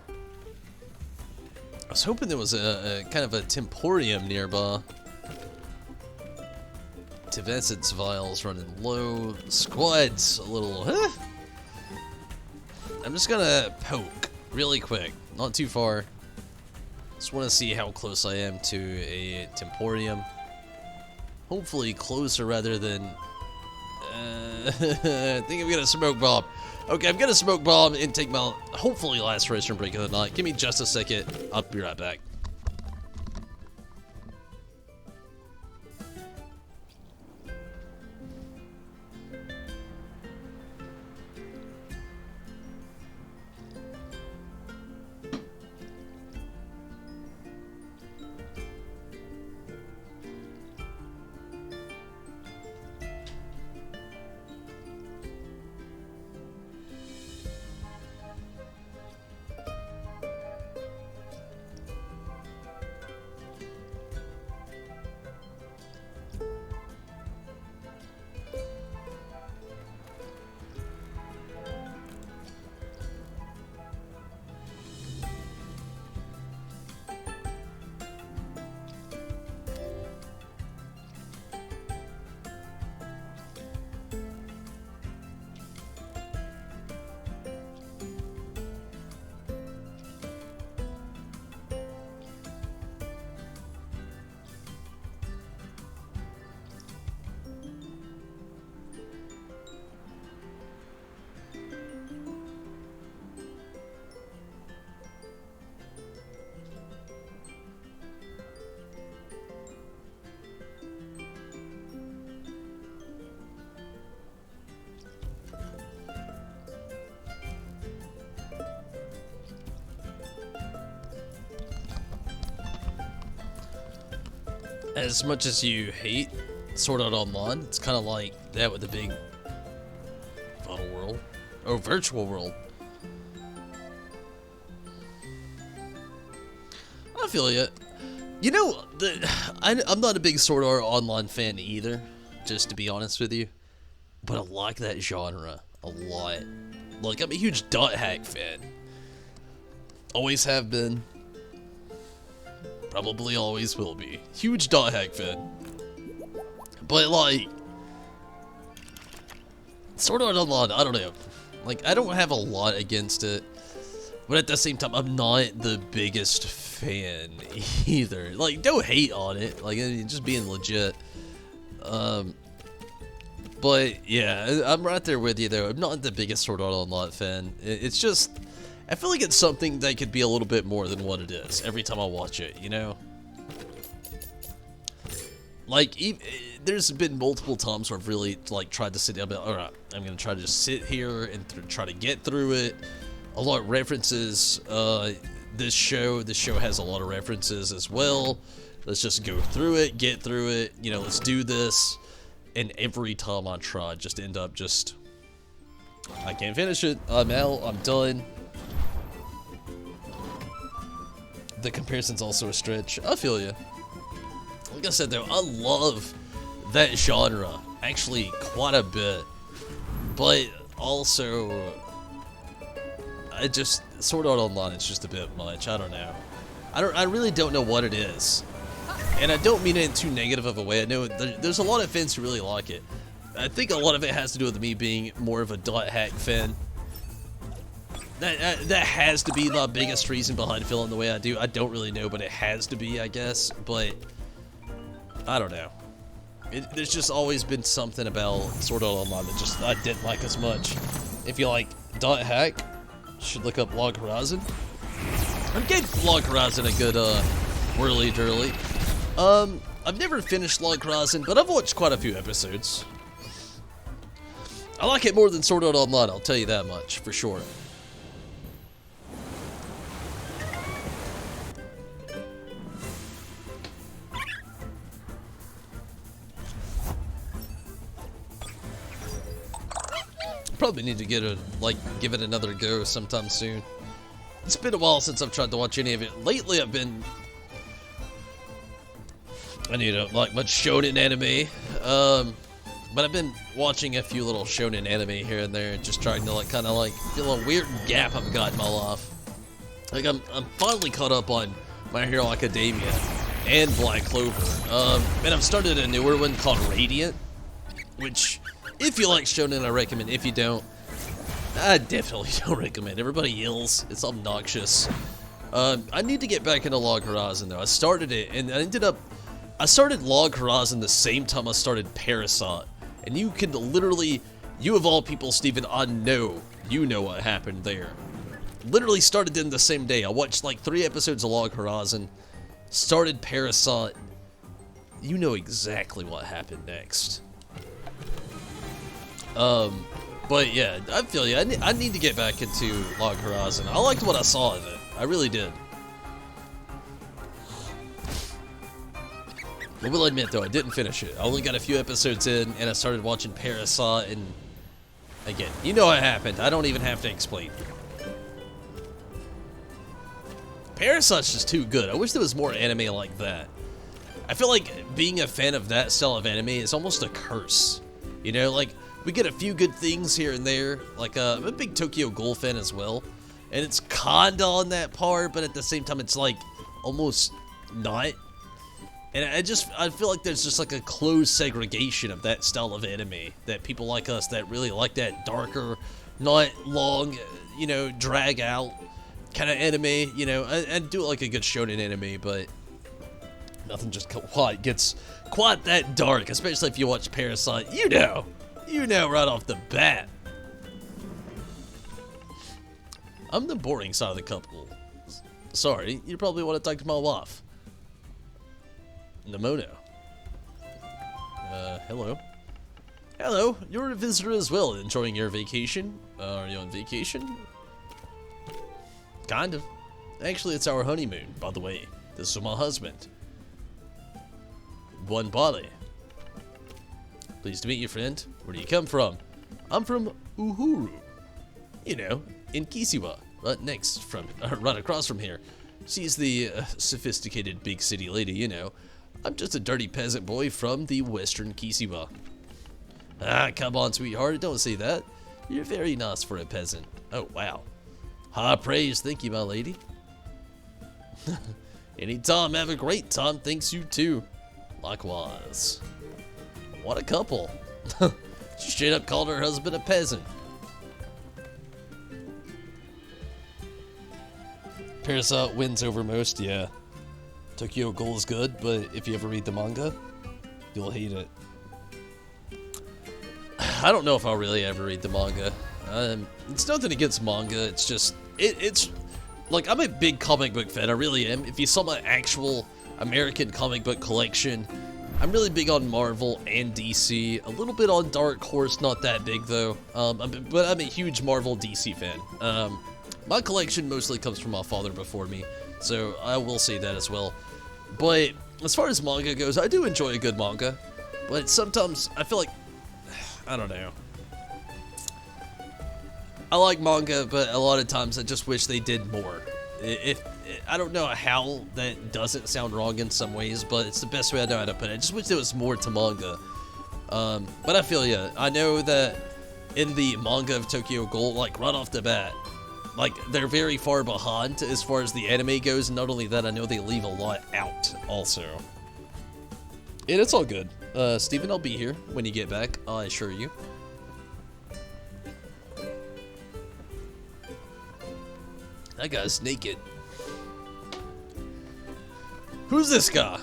I was hoping there was a kind of a Temporium nearby. Tivessence vials running low. Squad's a little... Huh? I'm just gonna poke really quick. Not too far. Just want to see how close I am to a Temporium. Hopefully closer rather than... I think I'm gonna smoke bomb. Okay, I'm gonna smoke bomb and take my hopefully last restroom break of the night. Give me just a second. I'll be right back. As much as you hate Sword Art Online, it's kind of like that with the big Final World or Virtual World. I feel you. You know, I'm not a big Sword Art Online fan either, just to be honest with you. But I like that genre a lot. Like, I'm a huge dot hack fan. Always have been. Probably always will be. Huge dot hack fan. But, like, Sword Art Online, I don't know. Like, I don't have a lot against it. But at the same time, I'm not the biggest fan either. Like, no hate on it. Like, just being legit. But, yeah, I'm right there with you, though. I'm not the biggest Sword Art Online fan. It's just, I feel like it's something that could be a little bit more than what it is every time I watch it, you know? Like, there's been multiple times where I've really, like, tried to sit down and be like, alright, I'm gonna try to just sit here and try to get through it. A lot of references, this show has a lot of references as well. Let's just go through it, get through it, you know, let's do this. And every time I try, just end up I can't finish it, I'm out, I'm done. The comparison's also a stretch, I feel you. Like I said though, I love that genre, actually quite a bit. But also, Sword Art Online is just a bit much, I don't know. I really don't know what it is. And I don't mean it in too negative of a way. I know there's a lot of fans who really like it. I think a lot of it has to do with me being more of a dot hack fan. That has to be the biggest reason behind feeling the way I do. I don't really know, but it has to be, I guess. But I don't know. There's just always been something about Sword Art Online that I didn't like as much. If you like dot hack, you should look up Log Horizon. I gave Log Horizon a good whirly-durly. I've never finished Log Horizon, but I've watched quite a few episodes. I like it more than Sword Art Online, I'll tell you that much, for sure. Probably need to give it another go sometime soon. It's been a while since I've tried to watch any of it. Lately, I need to like much shonen anime, but I've been watching a few little shonen anime here and there, just trying to kind of feel a weird gap I've got in my life. Like I'm finally caught up on My Hero Academia and Black Clover, and I've started a newer one called Radiant, which if you like shonen, I recommend. If you don't, I definitely don't recommend. Everybody yells; it's obnoxious. I need to get back into Log Horizon though. I started it and I started Log Horizon the same time I started Parasite, and you can literally, you of all people, Steven, I know you know what happened there. Literally started them the same day. I watched like 3 episodes of Log Horizon, started Parasite. You know exactly what happened next. But yeah, I feel you. I need to get back into Log Horizon. I liked what I saw of it. I really did. I will admit, though, I didn't finish it. I only got a few episodes in, and I started watching Parasite, and again, you know what happened. I don't even have to explain. Parasite's just too good. I wish there was more anime like that. I feel like being a fan of that style of anime is almost a curse. You know, like, we get a few good things here and there. Like, I'm a big Tokyo Ghoul fan as well, and it's kinda on that par, but at the same time, it's like almost not. And I feel like there's just like a closed segregation of that style of anime, that people like us that really like that darker, not long, you know, drag out kind of anime, you know. I do like a good shonen anime, but nothing just quite gets quite that dark, especially if you watch Parasite. You know right off the bat. I'm the boring side of the couple. Sorry, you probably want to talk to my wife. Nemono. Hello. Hello, you're a visitor as well, enjoying your vacation? Are you on vacation? Kind of. Actually, it's our honeymoon, by the way. This is my husband. One body. Pleased to meet you, friend. Where do you come from? I'm from Uhuru. You know, in Kisiwa. Right across from here. She's the sophisticated big city lady, you know. I'm just a dirty peasant boy from the western Kisiwa. Ah, come on, sweetheart, don't say that. You're very nice for a peasant. Oh, wow. High praise, thank you, my lady. Anytime, have a great time, thanks you too. Likewise. What a couple. She straight up called her husband a peasant. Parasite wins over most, yeah. Tokyo Ghoul is good, but if you ever read the manga, you'll hate it. I don't know if I'll really ever read the manga. It's nothing against manga, it's just, it's, like, I'm a big comic book fan, I really am. If you saw my actual American comic book collection, I'm really big on Marvel and DC, a little bit on Dark Horse, not that big though, but I'm a huge Marvel DC fan. My collection mostly comes from my father before me, so I will say that as well. But as far as manga goes, I do enjoy a good manga, but sometimes I feel like, I don't know. I like manga, but a lot of times I just wish they did more. I don't know how that doesn't sound wrong in some ways, but it's the best way I know how to put it. I just wish there was more to manga. But I feel ya. I know that in the manga of Tokyo Ghoul, like right off the bat, like they're very far behind as far as the anime goes. And not only that, I know they leave a lot out also. And it's all good. Steven, I'll be here when you get back, I assure you. That guy's naked. Who's this guy?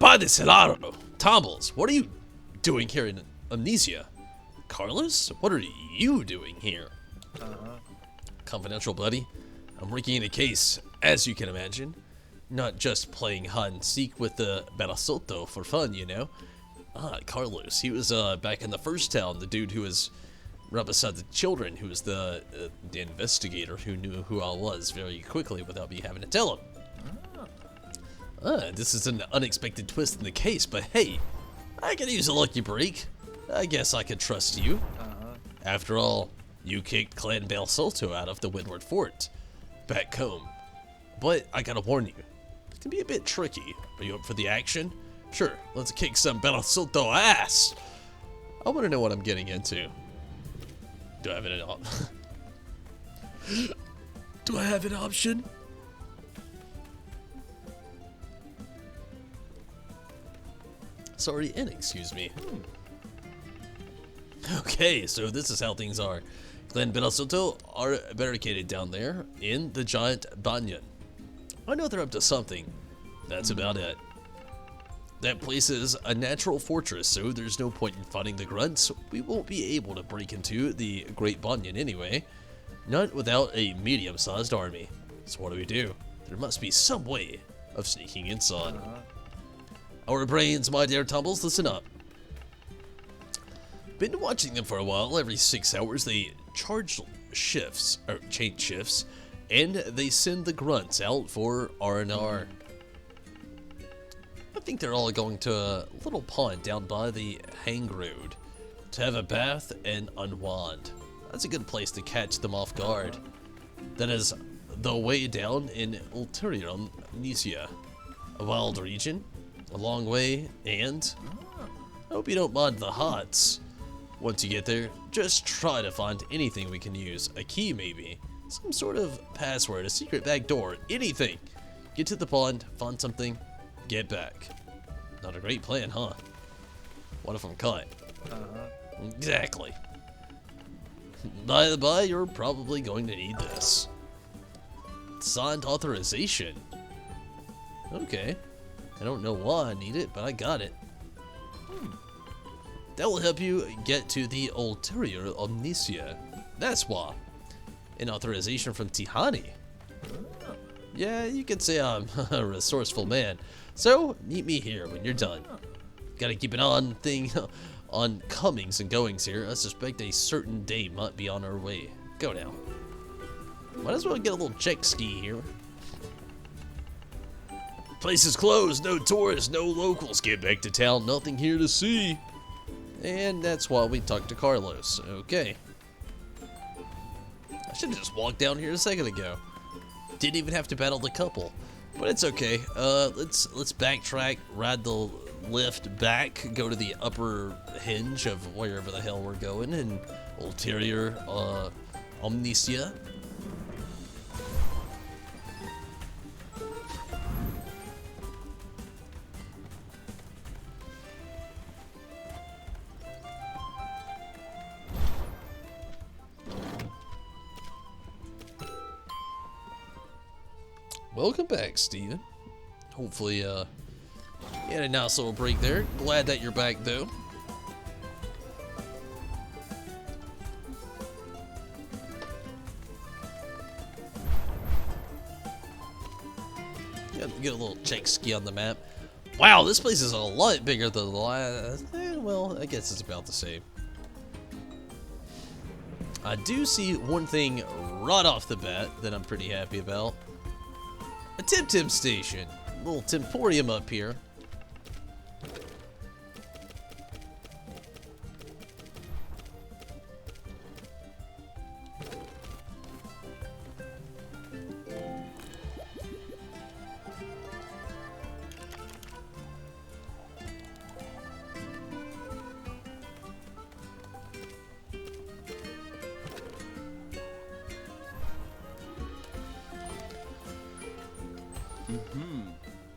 Padre Celaro. Tumbles, what are you doing here in Amnesia? Carlos, what are you doing here? Confidential, buddy. I'm working in a case, as you can imagine. Not just playing hide and seek with the Barasoto for fun, you know. Ah, Carlos, he was back in the first town, the dude who was right beside the children, who was the investigator who knew who I was very quickly without me having to tell him. This is an unexpected twist in the case, but hey, I could use a lucky break. I guess I could trust you. After all, you kicked Clan Barasoto out of the Windward Fort, back home. But I gotta warn you, it can be a bit tricky. Are you up for the action? Sure, let's kick some Barasoto ass! I wanna know what I'm getting into. Do I have an option? Do I have an option? Sorry, and excuse me. Okay, so this is how things are. Clan Barasoto are barricaded down there in the giant banyan. I know they're up to something. That's about it. That place is a natural fortress, so there's no point in fighting the grunts. We won't be able to break into the Great Banyan anyway. Not without a medium-sized army. So what do? There must be some way of sneaking inside. Our brains, my dear Tumbles, listen up. Been watching them for a while. Every 6 hours they change shifts, and they send the grunts out for R&R. I think they're all going to a little pond down by the hang road to have a bath and unwind. That's a good place to catch them off guard. That is the way down in ulterior Amnesia, a wild region, a long way, and I hope you don't mind the hots. Once you get there, just try to find anything we can use. A key, maybe. Some sort of password, a secret back door, anything. Get to the pond, find something, get back. Not a great plan, huh? What if I'm caught? Exactly. By the by, you're probably going to need this. Signed authorization. Okay. I don't know why I need it, but I got it. That will help you get to the ulterior Amnesia. That's why. An authorization from Tihani. Yeah, you could say I'm a resourceful man. So, meet me here when you're done. Gotta keep an on thing on comings and goings here. I suspect a certain day might be on our way. Go now. Might as well get a little jet ski here. Place is closed, no tourists, no locals. Get back to town, nothing here to see. And that's why we talked to Carlos. Okay. I should have just walked down here a second ago. Didn't even have to battle the couple. But it's okay. Let's backtrack, ride the lift back, go to the upper hinge of wherever the hell we're going, and ulterior Omnicia. Welcome back, Steven. Hopefully, you had a nice little break there. Glad that you're back, though. Get a little check ski on the map. Wow, this place is a lot bigger than the last. Well, I guess it's about the same. I do see one thing right off the bat that I'm pretty happy about. A Temtem station. A little Temporium up here.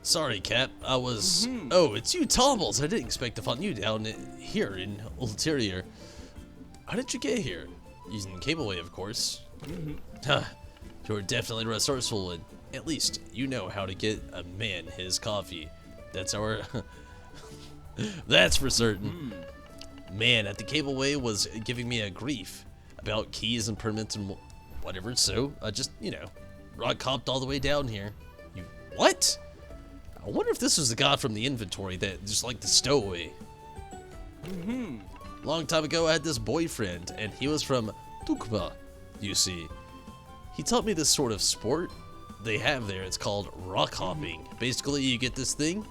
Sorry, Cap. I was... Oh, it's you, Tombles. I didn't expect to find you down here in Ulterior. How did you get here? Using the cableway, of course. Huh. You're definitely resourceful, and at least you know how to get a man his coffee. That's our... That's for certain. Man at the cableway was giving me a grief about keys and permits and whatever, so I just, you know, rock hopped all the way down here. You... What? I wonder if this was the guy from the inventory that just like the stowaway. Long time ago, I had this boyfriend, and he was from Tukba, you see. He taught me this sort of sport they have there. It's called rock hopping. Basically, you get this thing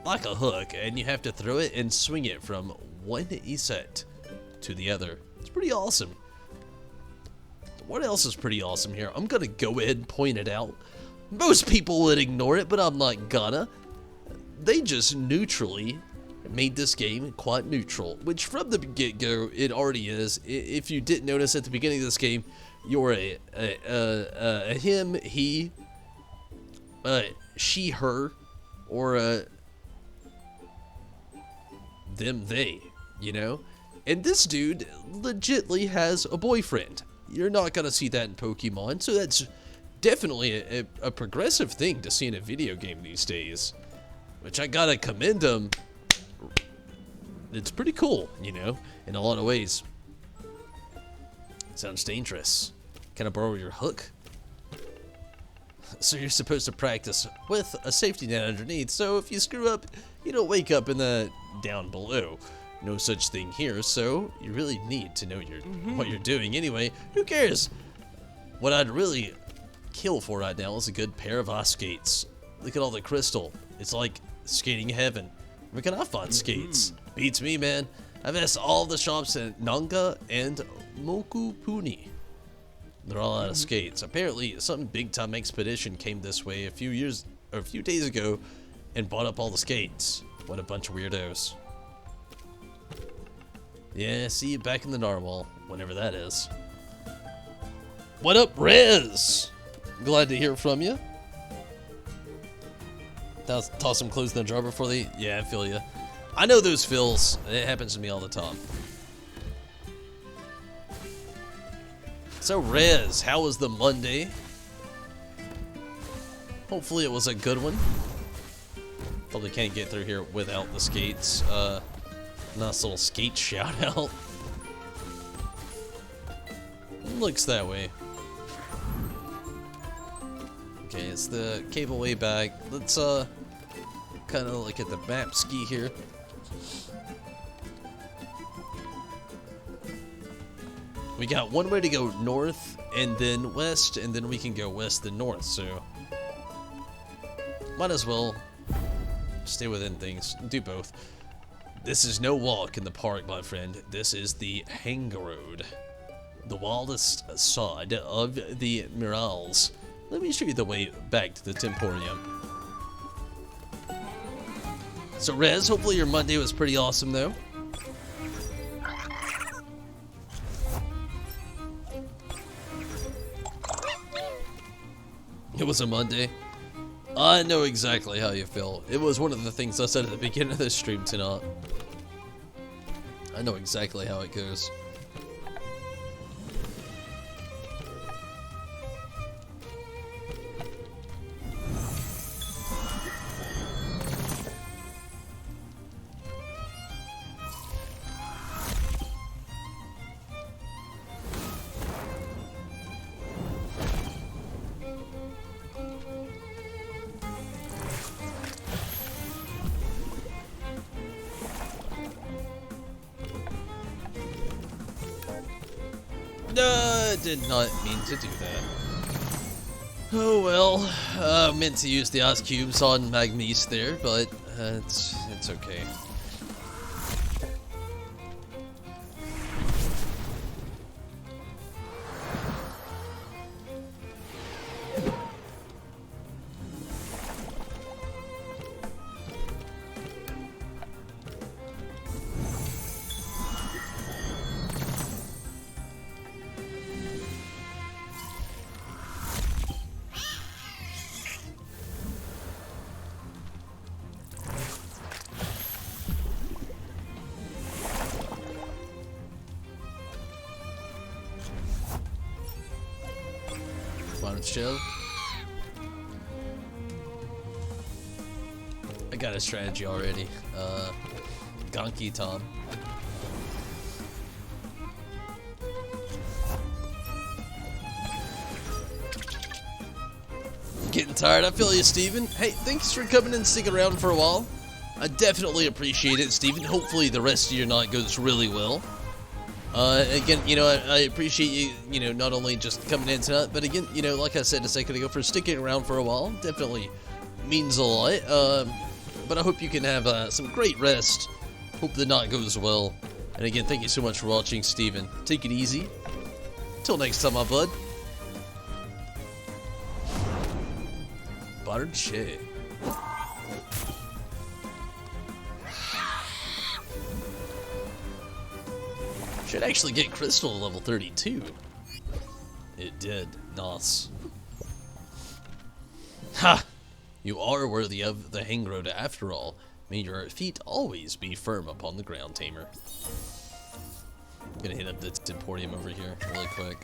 like a hook, and you have to throw it and swing it from one iset to the other. It's pretty awesome. What else is pretty awesome here? I'm gonna go ahead and point it out. Most people would ignore it, but I'm not gonna. They just neutrally made this game quite neutral, which from the get-go, it already is. If you didn't notice at the beginning of this game, you're a him, he, she, her, or them, they, you know? And this dude legitly has a boyfriend. You're not gonna see that in Pokemon, so that's definitely a progressive thing to see in a video game these days, which I gotta commend him. It's pretty cool, you know, in a lot of ways. Sounds dangerous. Can I borrow your hook? So you're supposed to practice with a safety net underneath, so if you screw up, you don't wake up in the down below. No such thing here, so you really need to know what you're doing. Anyway, who cares? What I'd really kill for right now is a good pair of ice skates. Look at all the crystal. It's like skating heaven. Where can I find skates? Beats me, man. I've asked all the shops in Nanga and Mokupuni. They're all out of skates. Apparently, some big-time expedition came this way a few days ago and bought up all the skates. What a bunch of weirdos. Yeah, see you back in the narwhal, whenever that is. What up, Rez? Glad to hear from you. Toss some clothes in the jar before they... Yeah, I feel you. I know those feels. It happens to me all the time. So, Rez, how was the Monday? Hopefully it was a good one. Probably can't get through here without the skates. Nice little skate shout out. Looks that way. Okay, it's the cable way back. Let's kind of look at the map ski here. We got one way to go north and then west, and then we can go west and north, so Might as well stay within things. Do both. This is no walk in the park, my friend. This is the hang road. The wildest side of the Murals. Let me show you the way back to the Temporium. So, Rez, hopefully your Monday was pretty awesome, though. It was a Monday. I know exactly how you feel. It was one of the things I said at the beginning of this stream tonight. I know exactly how it goes. I did not mean to do that. Oh well, meant to use the ice cubes on Magmise there, but it's okay. Chill. I got a strategy already. Gonky Tom. Getting tired. I feel you, Steven. Hey, thanks for coming and sticking around for a while. I definitely appreciate it, Steven. Hopefully the rest of your night goes really well. Again, you know, I appreciate you, you know, not only just coming in tonight, but again, you know, like I said a second ago, for sticking around for a while. Definitely means a lot. But I hope you can have some great rest. Hope the night goes well. And again, thank you so much for watching, Steven. Take it easy. Till next time, my bud. Buttered shit. Should actually get Crystal to level 32. It did. Nice. Ha! You are worthy of the hang road after all. May your feet always be firm upon the ground, Tamer. I'm gonna hit up the Temporium over here really quick.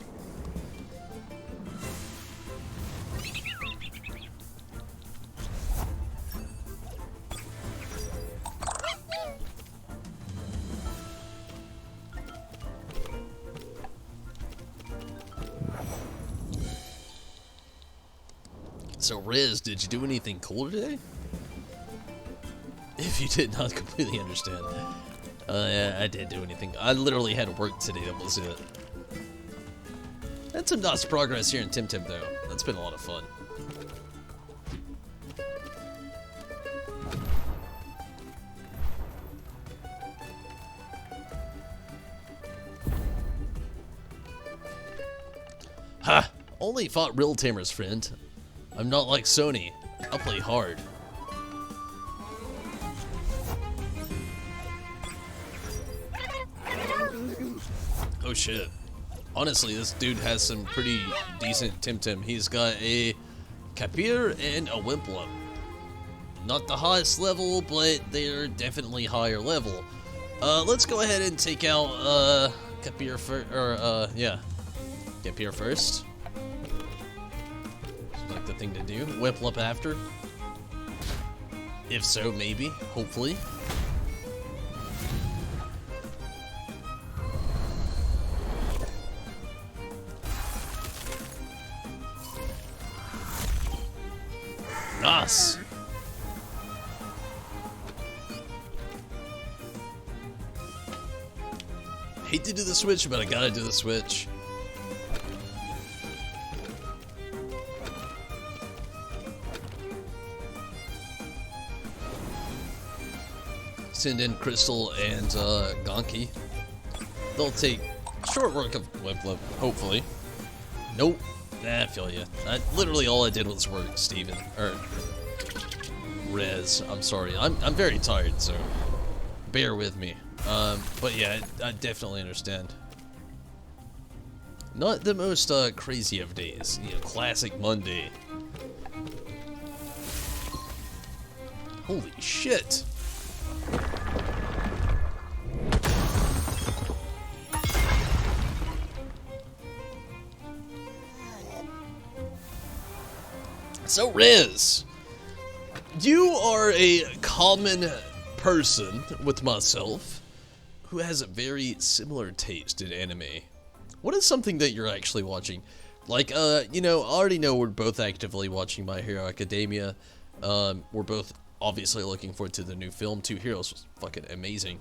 So, Riz, did you do anything cool today? If you did not completely understand. Yeah, I didn't do anything. I literally had work today, that was it. Had some nice progress here in Temtem, though. That's been a lot of fun. Ha! Only fought real Tamers, friend. I'm not like Sony. I'll play hard. Oh shit. Honestly, this dude has some pretty decent Temtem. He's got a Kapir and a Wimplup. Not the highest level, but they're definitely higher level. Let's go ahead and take out Kapir first, or yeah, Kapir first. Like the thing to do. Wimplup after. If so, maybe. Hopefully. Nice. Hate to do the switch, but I gotta do the switch. Send in Crystal and Gonki. They'll take short work of hopefully. Nope. Nah, I feel you. Literally all I did was work, Steven. Or Rez. I'm sorry. I'm very tired, so bear with me. But yeah, I definitely understand. Not the most crazy of days. You know, classic Monday. Holy shit. So Riz, you are a common person with myself who has a very similar taste in anime. What is something that you're actually watching? Like, you know, I already know we're both actively watching My Hero Academia. We're both obviously looking forward to the new film. Two Heroes was fucking amazing.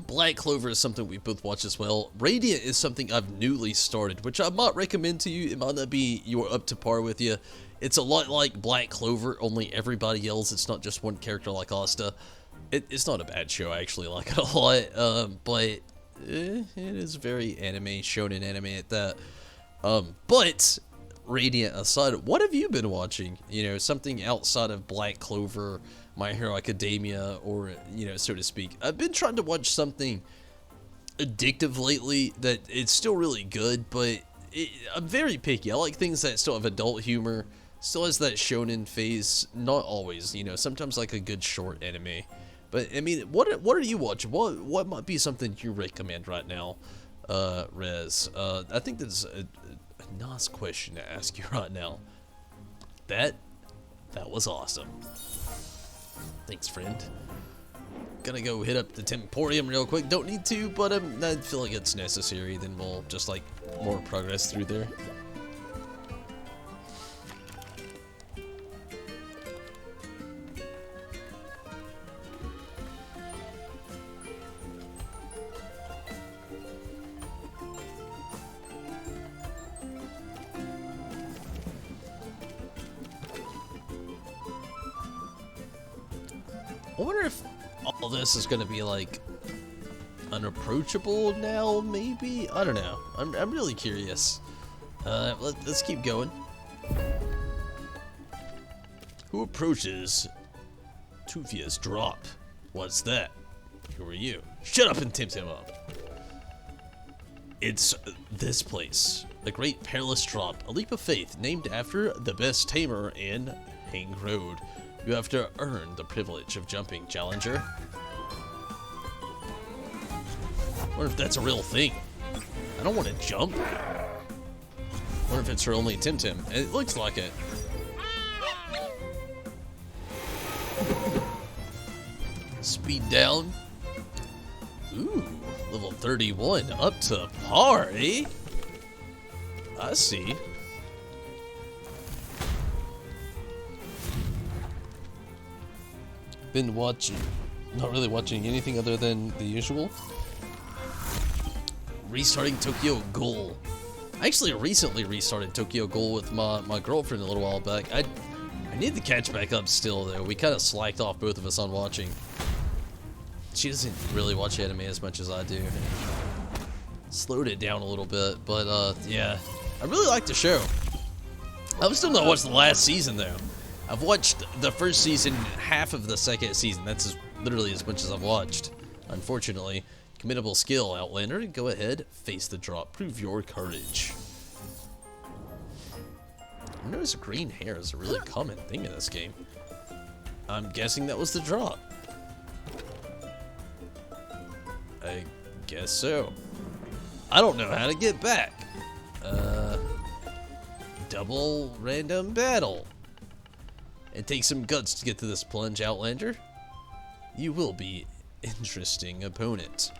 Black Clover is something we both watched as well. Radiant is something I've newly started, which I might recommend to you. It might not be you're up to par with you. It's a lot like Black Clover, only everybody yells. It's not just one character like Asta. It's not a bad show, I actually like it a lot, but it is very anime, shonen anime at that. But Radiant aside, what have you been watching? You know, something outside of Black Clover, My Hero Academia, or, you know, so to speak. I've been trying to watch something addictive lately that it's still really good, but I'm very picky. I like things that still have adult humor, still has that shonen phase. Not always, you know, sometimes like a good short anime. But, I mean, what are you watching? What might be something you recommend right now, Rez? I think that's a nice question to ask you right now. That was awesome. Thanks, friend. Gonna go hit up the Temporium real quick. Don't need to, but I feel like it's necessary. Then we'll just like more progress through there. I wonder if all this is gonna be like unapproachable now, maybe? I don't know. I'm really curious. Let's keep going. Who approaches Tufia's drop? What's that? Who are you? Shut up and Temtem up. It's this place. The Great Perilous Drop, a leap of faith named after the best tamer in Hang Road. You have to earn the privilege of jumping, Challenger. I wonder if that's a real thing. I don't want to jump. I wonder if it's her only Temtem. It looks like it. Speed down. Ooh, level 31, up to par, eh? I see. Been watching, not really watching anything other than the usual. Restarting Tokyo Ghoul. I actually recently restarted Tokyo Ghoul with my girlfriend a little while back. I need to catch back up still though. We kind of slacked off, both of us, on watching. She doesn't really watch anime as much as I do. Slowed it down a little bit, but yeah. I really like the show. I've still not watched the last season though. I've watched the first season, half of the second season. That's literally as much as I've watched. Unfortunately, committable skill, Outlander. Go ahead, face the drop. Prove your courage. I noticed green hair is a really common thing in this game. I'm guessing that was the drop. I guess so. I don't know how to get back. Double random battle. It takes some guts to get to this plunge, Outlander. You will be interesting opponent.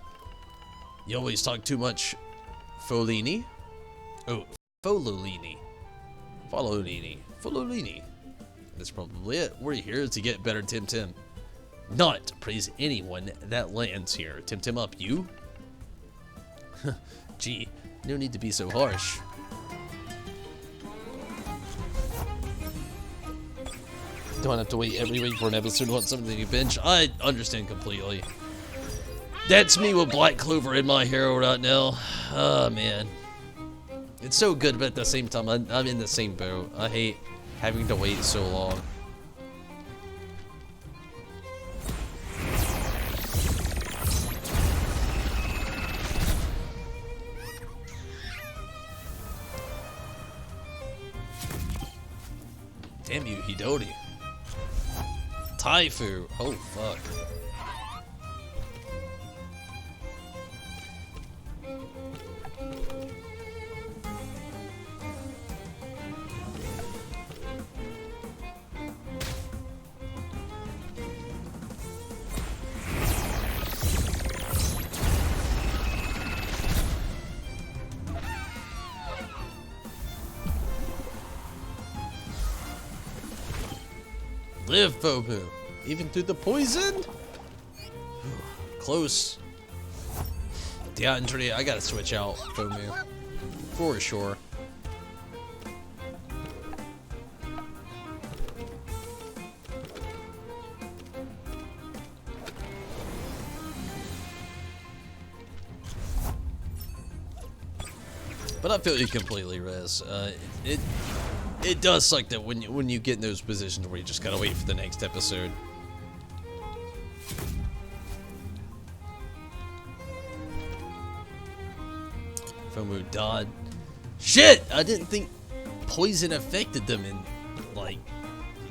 You always talk too much, Folini. Oh, Fololini. Fololini. Fololini. That's probably it. We're here to get better, Temtem. Not to praise anyone that lands here. Temtem up, you? Gee, no need to be so don't have to wait every week for an episode. Want something to binge? I understand completely. That's me with Black Clover in my hero right now. Oh man, it's so good, but at the same time, I'm in the same boat. I hate having to wait so long. Damn you, Hidori. Taifu. Oh, fuck. Live, Fomu. Even through the poison? Close. DeAndre, I gotta switch out Fomu. For sure. But I feel you completely, Rez. It does suck that when you get in those positions where you just gotta wait for the next episode. Fomu died. Shit! I didn't think poison affected them in, like,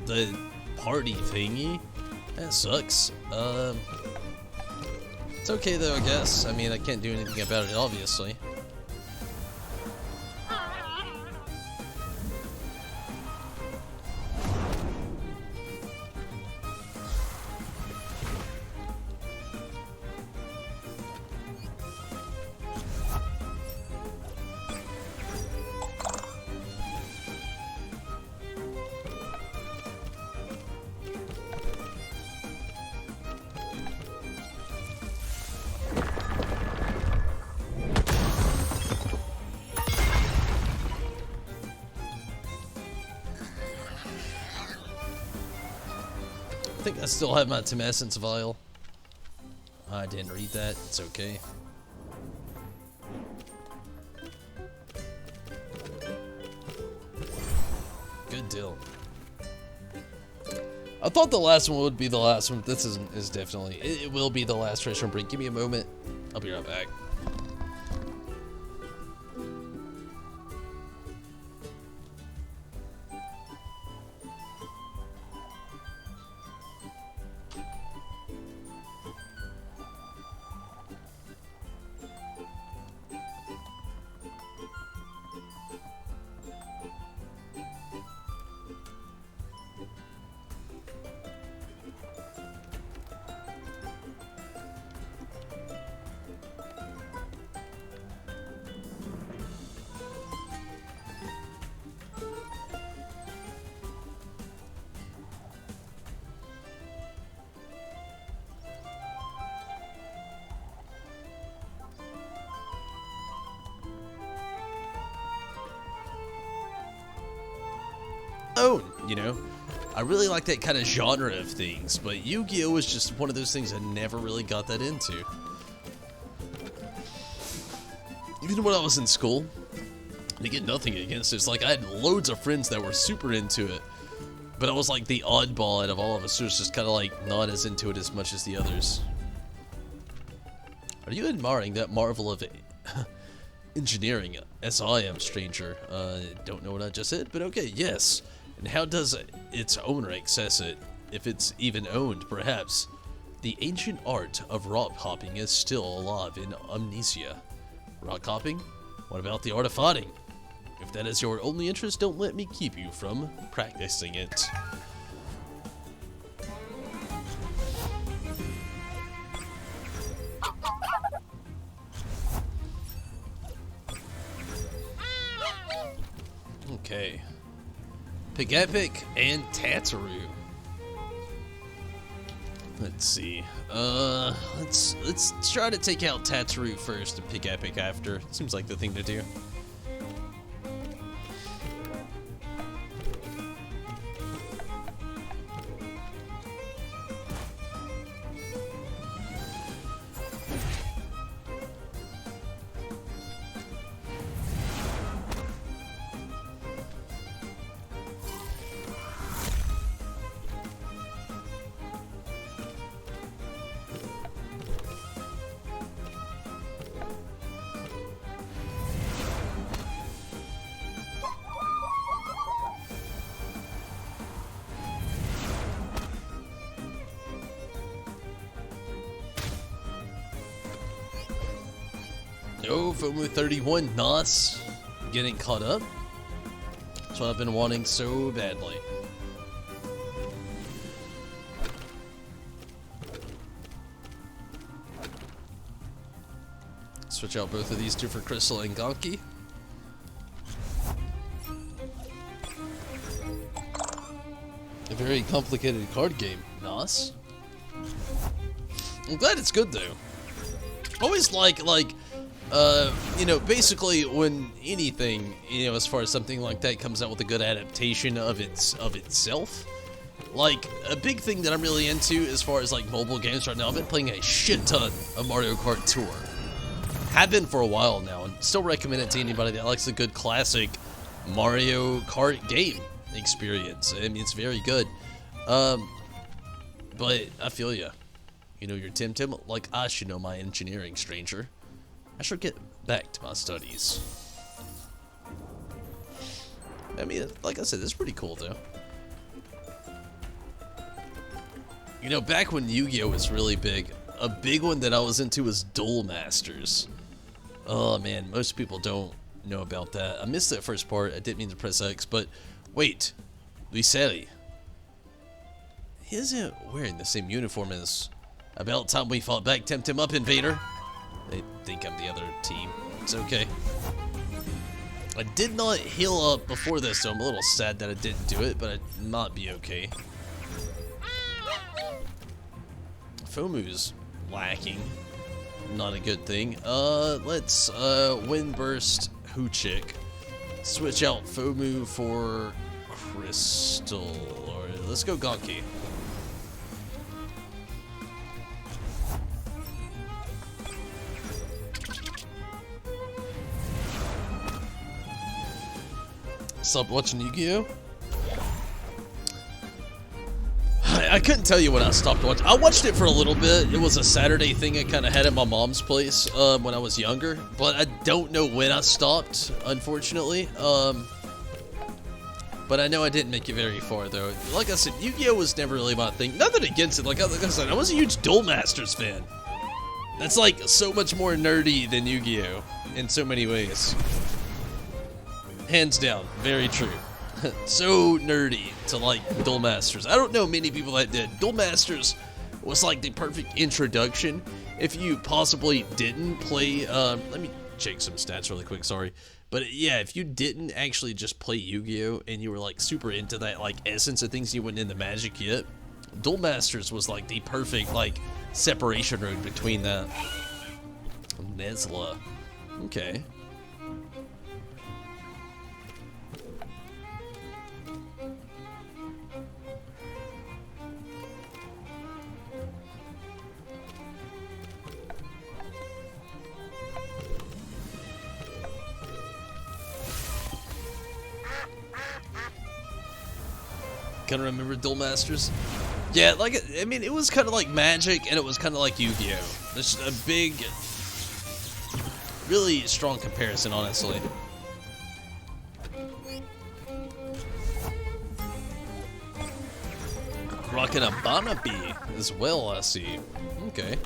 the party thingy. That sucks. It's okay though, I guess. I mean, I can't do anything about it, obviously. I think I still have my Temessence vial. I didn't read that. It's okay. Good deal. I thought the last one would be the last one. This is definitely. It will be the last treasure break. Give me a moment. I'll be right back. Oh, you know, I really like that kind of genre of things, but Yu-Gi-Oh! Was just one of those things I never really got that into. Even when I was in school, I get nothing against it. It's like I had loads of friends that were super into it, but I was like the oddball out of all of us, who was just kind of like not as into it as much as the others. Are you admiring that marvel of engineering as I am, stranger? Don't know what I just said, but okay, yes. And how does its owner access it, if it's even owned, perhaps? The ancient art of rock hopping is still alive in Amnesia. Rock hopping? What about the art of fighting? If that is your only interest, don't let me keep you from practicing it. Okay. Pick Epic and Tataru. Let's see. Let's try to take out Tataru first and Pick Epic after. Seems like the thing to do. Oh, FOMO 31, nice. Getting caught up. That's what I've been wanting so badly. Switch out both of these two for Crystal and Gonki. A very complicated card game. Nice. I'm glad it's good though. Always you know, basically when anything, you know, as far as something like that comes out with a good adaptation of itself. Like, a big thing that I'm really into as far as like mobile games right now, I've been playing a shit ton of Mario Kart Tour. Have been for a while now, and still recommend it to anybody that likes a good classic Mario Kart game experience. I mean, it's very good. But I feel ya. You know, your Temtem, like I should know my engineering, stranger. I should get back to my studies. I mean, like I said, it's pretty cool though. You know, back when Yu-Gi-Oh was really big, a big one that I was into was Duel Masters. Oh man, most people don't know about that. I missed that first part. I didn't mean to press X, but wait, Luiseli. He isn't wearing the same uniform as. About time we fought back. Temtem up, Invader. They think I'm the other team. It's okay. I did not heal up before this, so I'm a little sad that I didn't do it, but I might be okay. FOMO's lacking. Not a good thing. Let's Windburst Hoochik. Switch out FOMO for Crystal. Or let's go Gonki. Stop watching Yu-Gi-Oh? I couldn't tell you when I stopped watching. I watched it for a little bit. It was a Saturday thing I kind of had at my mom's place when I was younger. But I don't know when I stopped, unfortunately. But I know I didn't make it very far, though. Like I said, Yu-Gi-Oh was never really my thing. Nothing against it. Like I said, I was a huge Duel Masters fan. That's like so much more nerdy than Yu-Gi-Oh in so many ways. Hands down, very true. So nerdy to like Duel Masters. I don't know many people that did. Duel Masters was like the perfect introduction if you possibly didn't play. Let me check some stats really quick, sorry. But yeah, if you didn't actually just play Yu-Gi-Oh and you were like super into that like essence of things you weren't into Magic yet, Duel Masters was like the perfect like separation road between that. Nesla. Okay. Kind of remember Duel Masters? Yeah, like, I mean, it was kind of like Magic, and it was kind of like Yu-Gi-Oh! There's a big, really strong comparison, honestly. Rocking a Banabi as well, I see. Okay.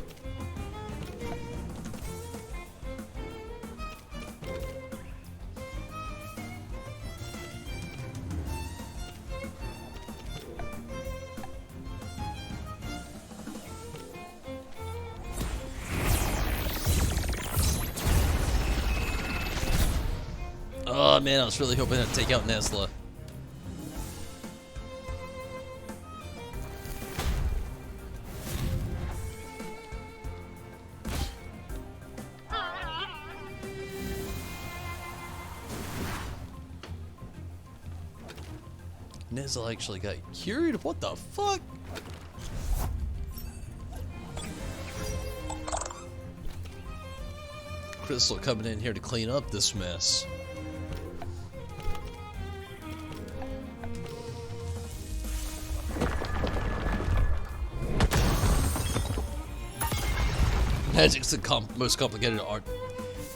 Oh man, I was really hoping to take out Nesla. Nesla actually got cured? What the fuck? Crystal coming in here to clean up this mess. Magic's the most complicated art.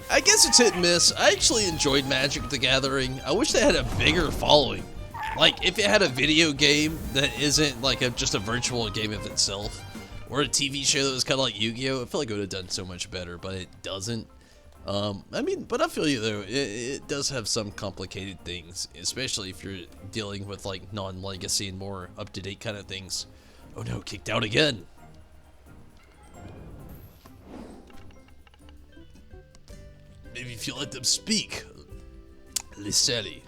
I guess it's hit and miss. I actually enjoyed Magic the Gathering. I wish they had a bigger following. Like, if it had a video game that isn't like just a virtual game of itself, or a TV show that was kind of like Yu-Gi-Oh, I feel like it would have done so much better, but it doesn't. I mean, but I feel you though. It does have some complicated things, especially if you're dealing with like non-legacy and more up-to-date kind of things. Oh no, kicked out again. Maybe if you let them speak. Liseli.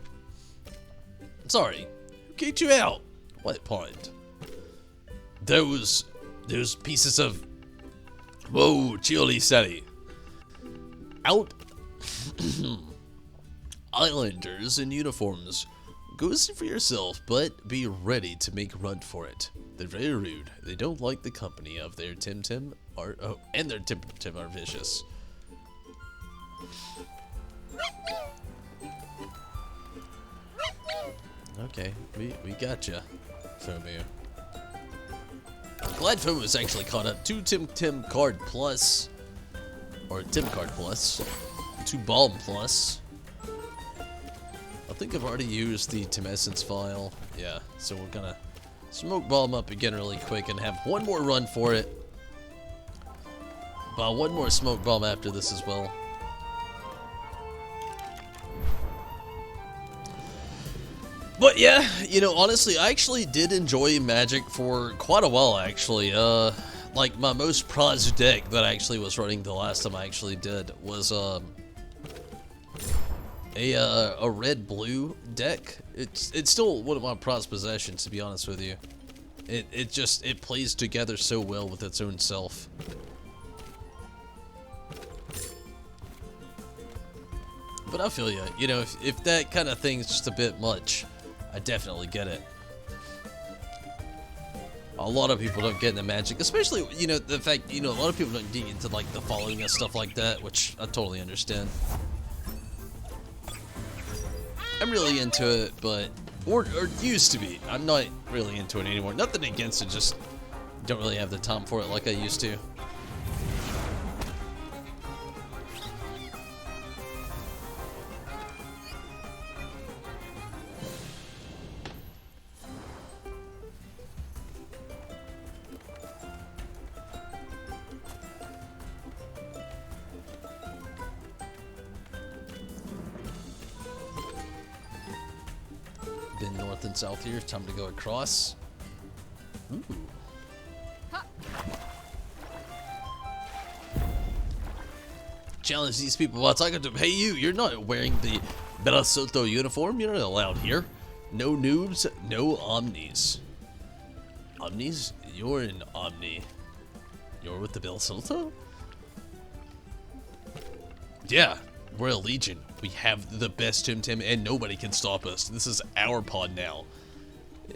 Sorry, who kicked you out? What part? Those pieces of... Whoa, chill, Liseli. Out... Islanders in uniforms. Go see for yourself, but be ready to make a run for it. They're very rude. They don't like the company of their Temtem are... Oh, and their Temtem are vicious. Okay, we gotcha, Fomu. Glad Fomu's actually caught up. 2 Temtem card plus, or Tim card plus, 2 Balm plus. I think I've already used the Temessence file. Yeah, so we're gonna smoke Balm up again really quick and have one more run for it. But one more smoke Balm after this as well. But yeah, you know, honestly, I actually did enjoy Magic for quite a while, actually. Like, my most prized deck that I actually was running the last time I actually did was, a red-blue deck. It's still one of my prized possessions, to be honest with you. It plays together so well with its own self. But I feel you know, if that kind of thing's just a bit much, I definitely get it. A lot of people don't get into Magic, especially, you know, the fact, you know, a lot of people don't get into, like, the following and stuff like that, which I totally understand. I'm really into it, but, or used to be. I'm not really into it anymore. Nothing against it, just don't really have the time for it like I used to. Been north and south here. Time to go across. Ooh. Challenge these people while talking to them. Hey, you're not wearing the Bella Soto uniform. You're not allowed here. No noobs, no omnis. Omnis? You're an omni. You're with the Bella Soto? Yeah, we're a legion. We have the best Temtem and nobody can stop us. This is our pod now.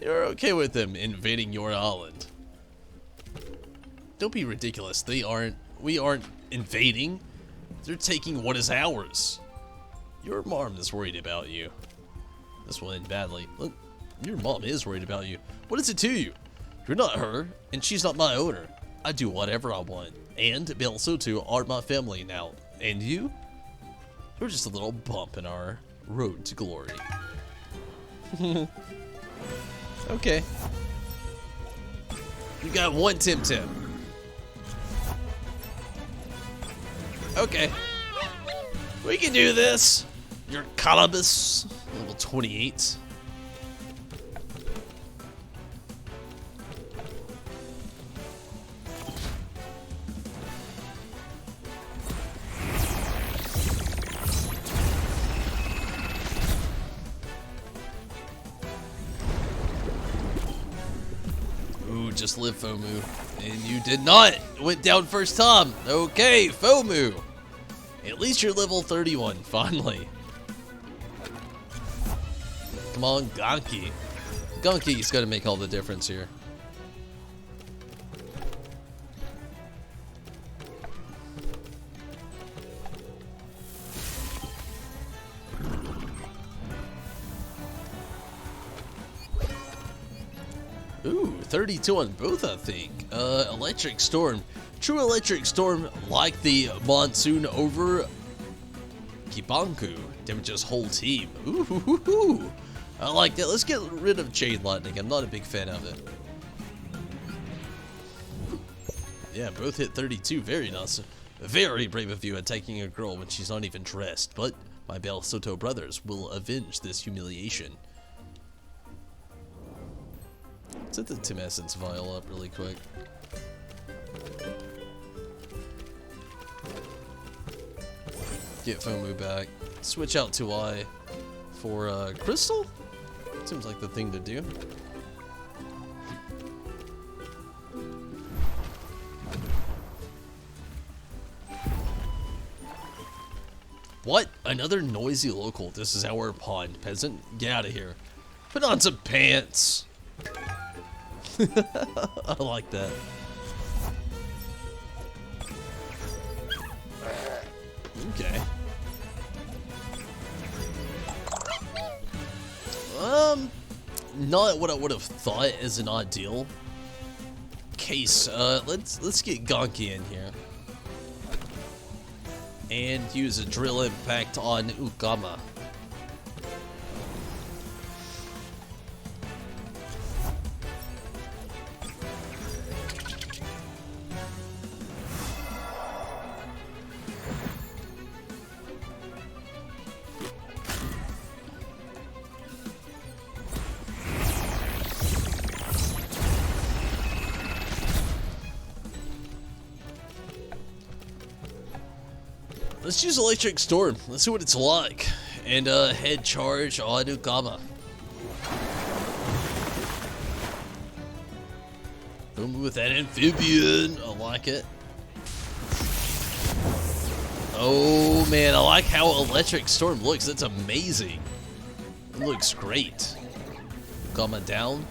You're okay with them invading your island. Don't be ridiculous. We aren't invading. They're taking what is ours. Your mom is worried about you. This will end badly. Look, your mom is worried about you. What is it to you? You're not her, and she's not my owner. I do whatever I want. And Bella Soto are my family now. And you? You're just a little bump in our road to glory. Okay. You got 1 Temtem. Okay. We can do this. Your Calabas, level 28. Just live, Fomu. And you did not. Went down first time. Okay, Fomu. At least you're level 31, finally. Come on, Gonki. Gonki's gonna make all the difference here. Ooh, 32 on both, I think. Electric Storm. True Electric Storm, like the Monsoon over Kibanku. Damages whole team. Ooh, I like that. Let's get rid of Chain Lightning. I'm not a big fan of it. Yeah, both hit 32. Very nice. Very brave of you attacking a girl when she's not even dressed, but my Bel Soto brothers will avenge this humiliation. Set the Tim Essence vial up really quick. Get Fomu back. Switch out to I for Crystal? Seems like the thing to do. What? Another noisy local. This is our pond, peasant. Get out of here. Put on some pants. I like that. Okay. Not what I would have thought is an ideal case. Let's get Gonki in here. And use a drill impact on Ukama. Let's use Electric Storm. Let's see what it's like. And head charge on Ukama. Boom with that amphibian. I like it. Oh man, I like how Electric Storm looks. That's amazing. It looks great. Ukama down.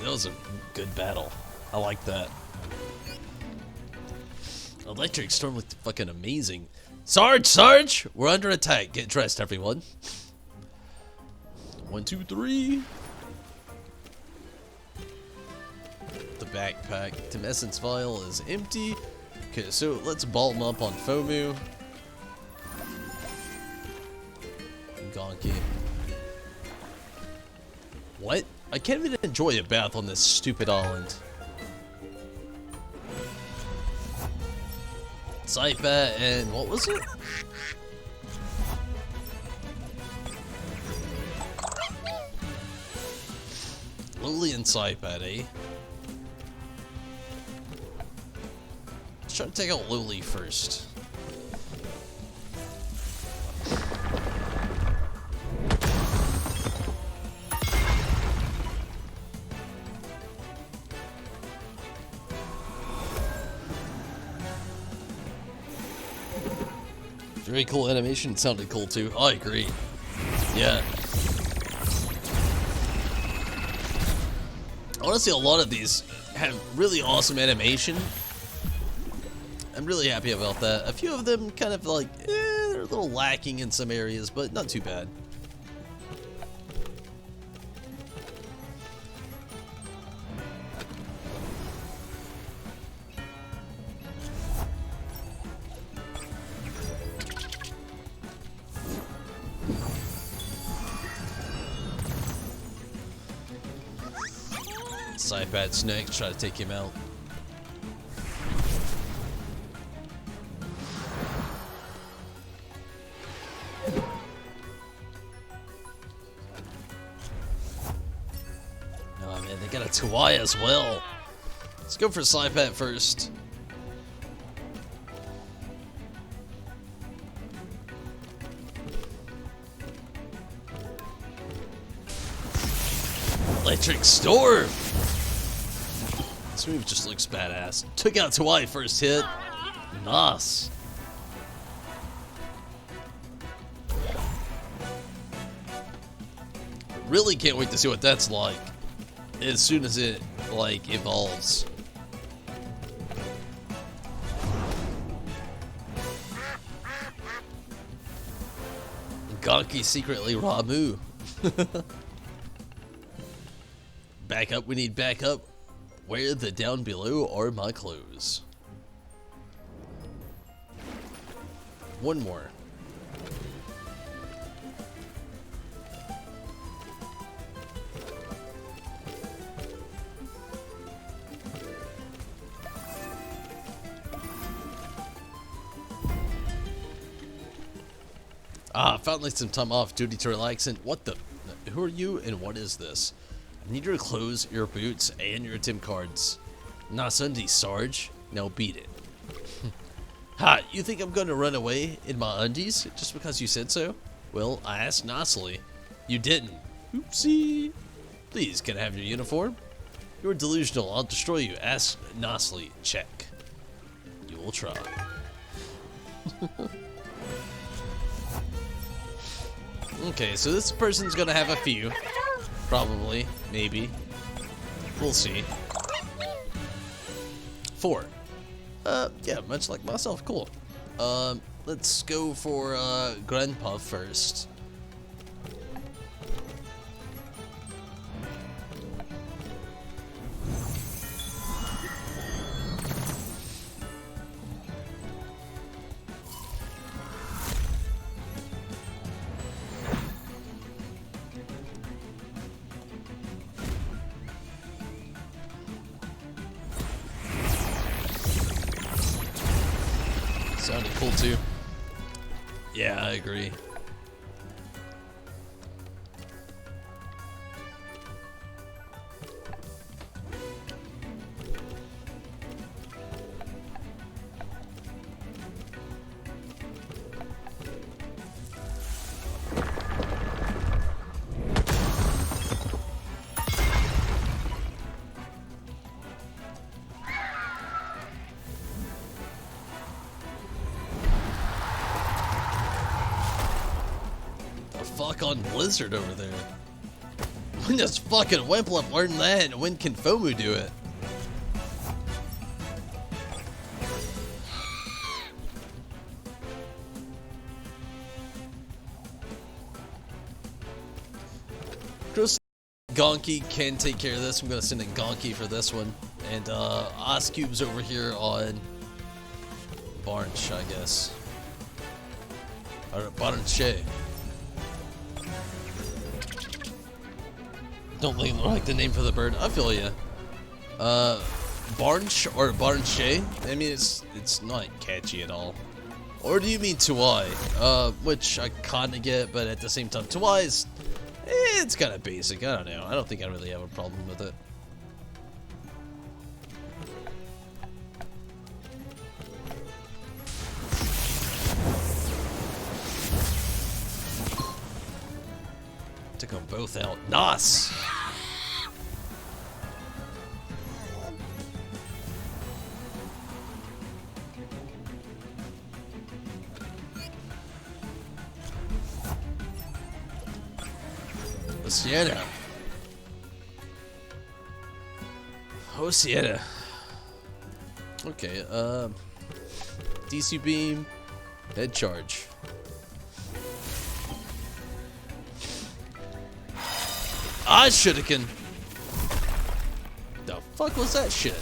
That was a good battle. I like that. Electric Storm looked fucking amazing. Sarge! We're under attack. Get dressed, everyone. 1, 2, 3. The backpack. Tim Essence vial is empty. Okay, so let's ball him up on Fomu. Gonki. What? I can't even enjoy a bath on this stupid island. Saipat and what was it? Lily and Saipat, eh? Let's try to take out Lily first. Very cool animation. It sounded cool too. I agree. Yeah. Honestly, a lot of these have really awesome animation. I'm really happy about that. A few of them kind of like, they're a little lacking in some areas, but not too bad. Saipat's next, try to take him out. Oh man, they got a Tuai as well. Let's go for Saipat first. Electric Storm! This move just looks badass. Took out Tuai first hit. Nice. Really can't wait to see what that's like as soon as it like evolves. Gonki secretly Ramu. Back up, we need backup. Where the down below are my clothes. one more. Finally some time off duty to relax. And what the? Who are you and what is this? I need your clothes, your boots, and your Tim cards. Nah, Sunday, Sarge. Now beat it. Ha, you think I'm gonna run away in my undies just because you said so? Well, I asked nicely. You didn't. Oopsie. Please, can I have your uniform? You're delusional. I'll destroy you. Ask nicely. Check. You will try. Okay, so this person's gonna have a few. Probably. Maybe. We'll see. 4. Yeah, much like myself. Cool. Let's go for, Grandpa first. Sounded cool too. Yeah, I agree. Fuck on Blizzard over there. When does fucking Wimplip learn that, and when can Fomu do it? Chris Gonky can take care of this. I'm gonna send in Gonky for this one. And Ice Cube's over here on Barnch, I guess. Or Barnche. Don't like the name for the bird. I feel ya. Barnch or Barnche? I mean, it's not catchy at all. Or do you mean Tuai? Which I kinda get, but at the same time, Tuai is, it's kind of basic. I don't know. I don't think I really have a problem with it. Took them both out. Nice! Sienna. Oh, Sienna. Okay, DC beam, head charge. I shuriken. The fuck was that shit?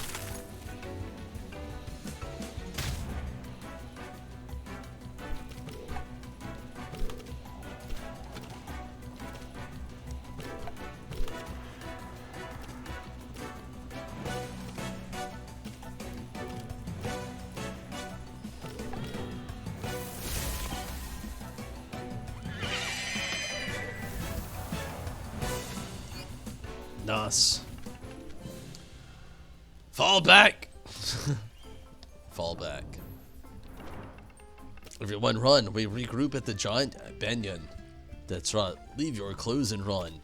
Nice. Fall back. Fall back. Everyone run. We regroup at the giant banyan. That's right. Leave your clothes and run.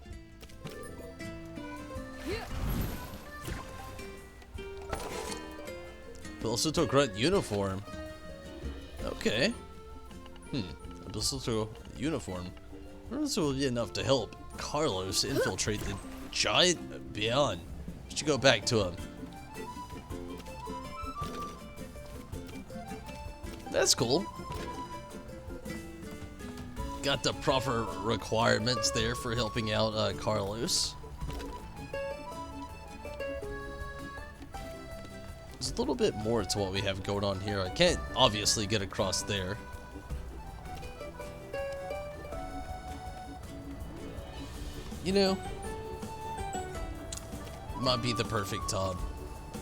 Bilsuto Grunt uniform. Okay. Bilsuto uniform. This will be enough to help Carlos infiltrate the giant beyond. We should go back to him. That's cool. Got the proper requirements there for helping out Carlos. There's a little bit more to what we have going on here. I can't obviously get across there. you know, might be the perfect time.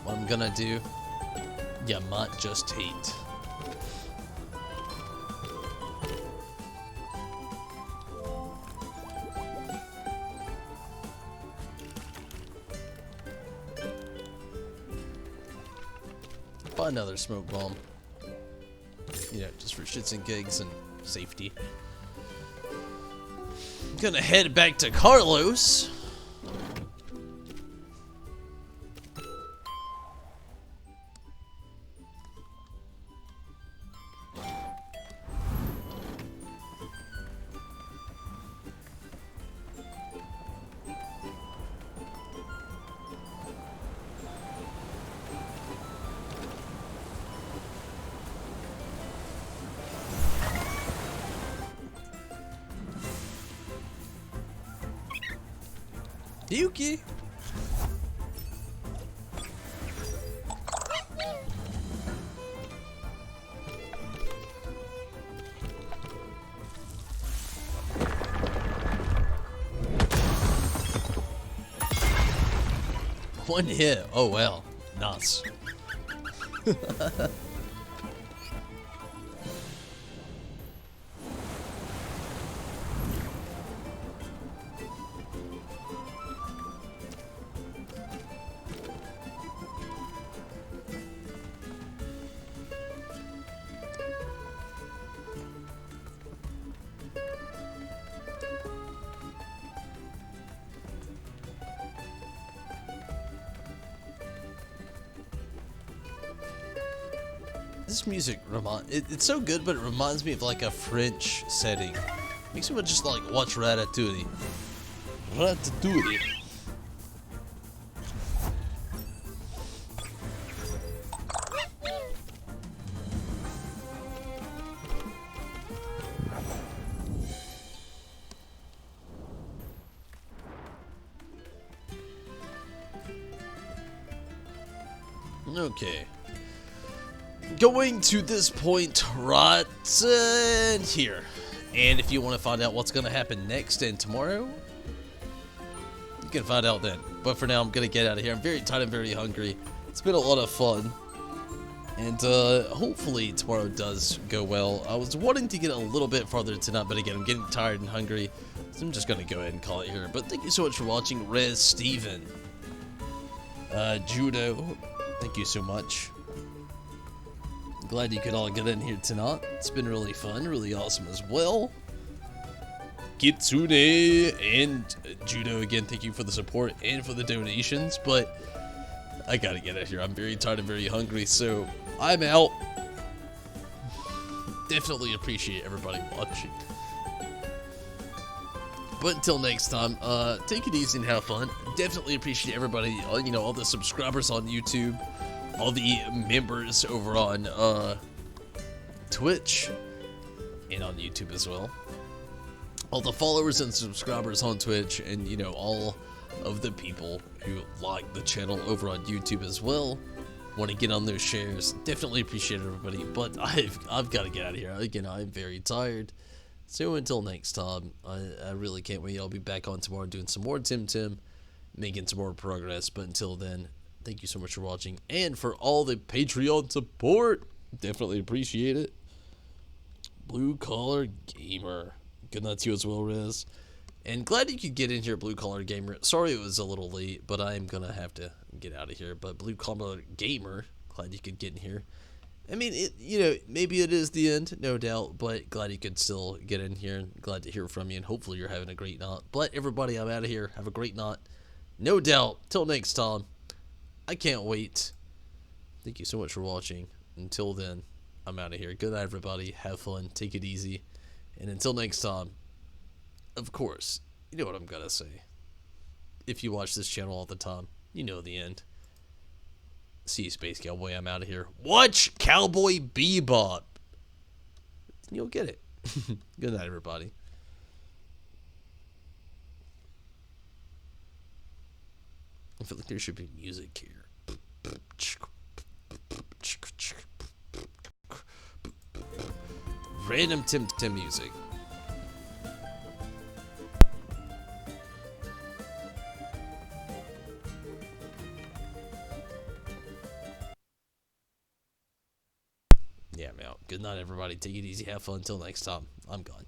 What I'm gonna do, you might just hate. Buy another smoke bomb. You know, just for shits and gigs and safety. Gonna head back to Carlos. Yuki. One hit. Oh well. Nice. This music it's so good, but it reminds me of like a French setting. Makes me want to just like watch Ratatouille. Ratatouille. Okay. Going to this point right in here. And if you want to find out what's going to happen next and tomorrow, you can find out then. But for now, I'm going to get out of here. I'm very tired and very hungry. It's been a lot of fun. And hopefully tomorrow does go well. I was wanting to get a little bit farther tonight, but again, I'm getting tired and hungry. So I'm just going to go ahead and call it here. But thank you so much for watching. Rez, Steven, Judo, thank you so much. Glad you could all get in here tonight. It's been really fun, really awesome as well. Kitsune and Judo, again, thank you for the support and for the donations, but I gotta get out of here. I'm very tired and very hungry, so I'm out. Definitely appreciate everybody watching. But until next time, take it easy and have fun. Definitely appreciate everybody, you know, all the subscribers on YouTube, all the members over on Twitch and on YouTube as well, all the followers and subscribers on Twitch, and you know, all of the people who like the channel over on YouTube as well, want to get on those shares. Definitely appreciate everybody, but I've got to get out of here. Again, I'm very tired, so until next time, I really can't wait. I'll be back on tomorrow doing some more Temtem, making some more progress. But until then, thank you so much for watching, and for all the Patreon support. Definitely appreciate it. Blue Collar Gamer. Good night to you as well, Rez. And glad you could get in here, Blue Collar Gamer. Sorry it was a little late, but I'm going to have to get out of here. But Blue Collar Gamer, glad you could get in here. I mean, you know, maybe it is the end, no doubt, but glad you could still get in here. Glad to hear from you, and hopefully you're having a great night. But everybody, I'm out of here. Have a great night. No doubt. Till next time. I can't wait. Thank you so much for watching. Until then, I'm out of here. Good night, everybody. Have fun. Take it easy. And until next time, of course, you know what I'm going to say. If you watch this channel all the time, you know the end. See you, Space Cowboy. I'm out of here. Watch Cowboy Bebop. You'll get it. Good night, everybody. I feel like there should be music here. Random Temtem music. I'm out. Good night, everybody. Take it easy. Have fun. Until next time. I'm gone.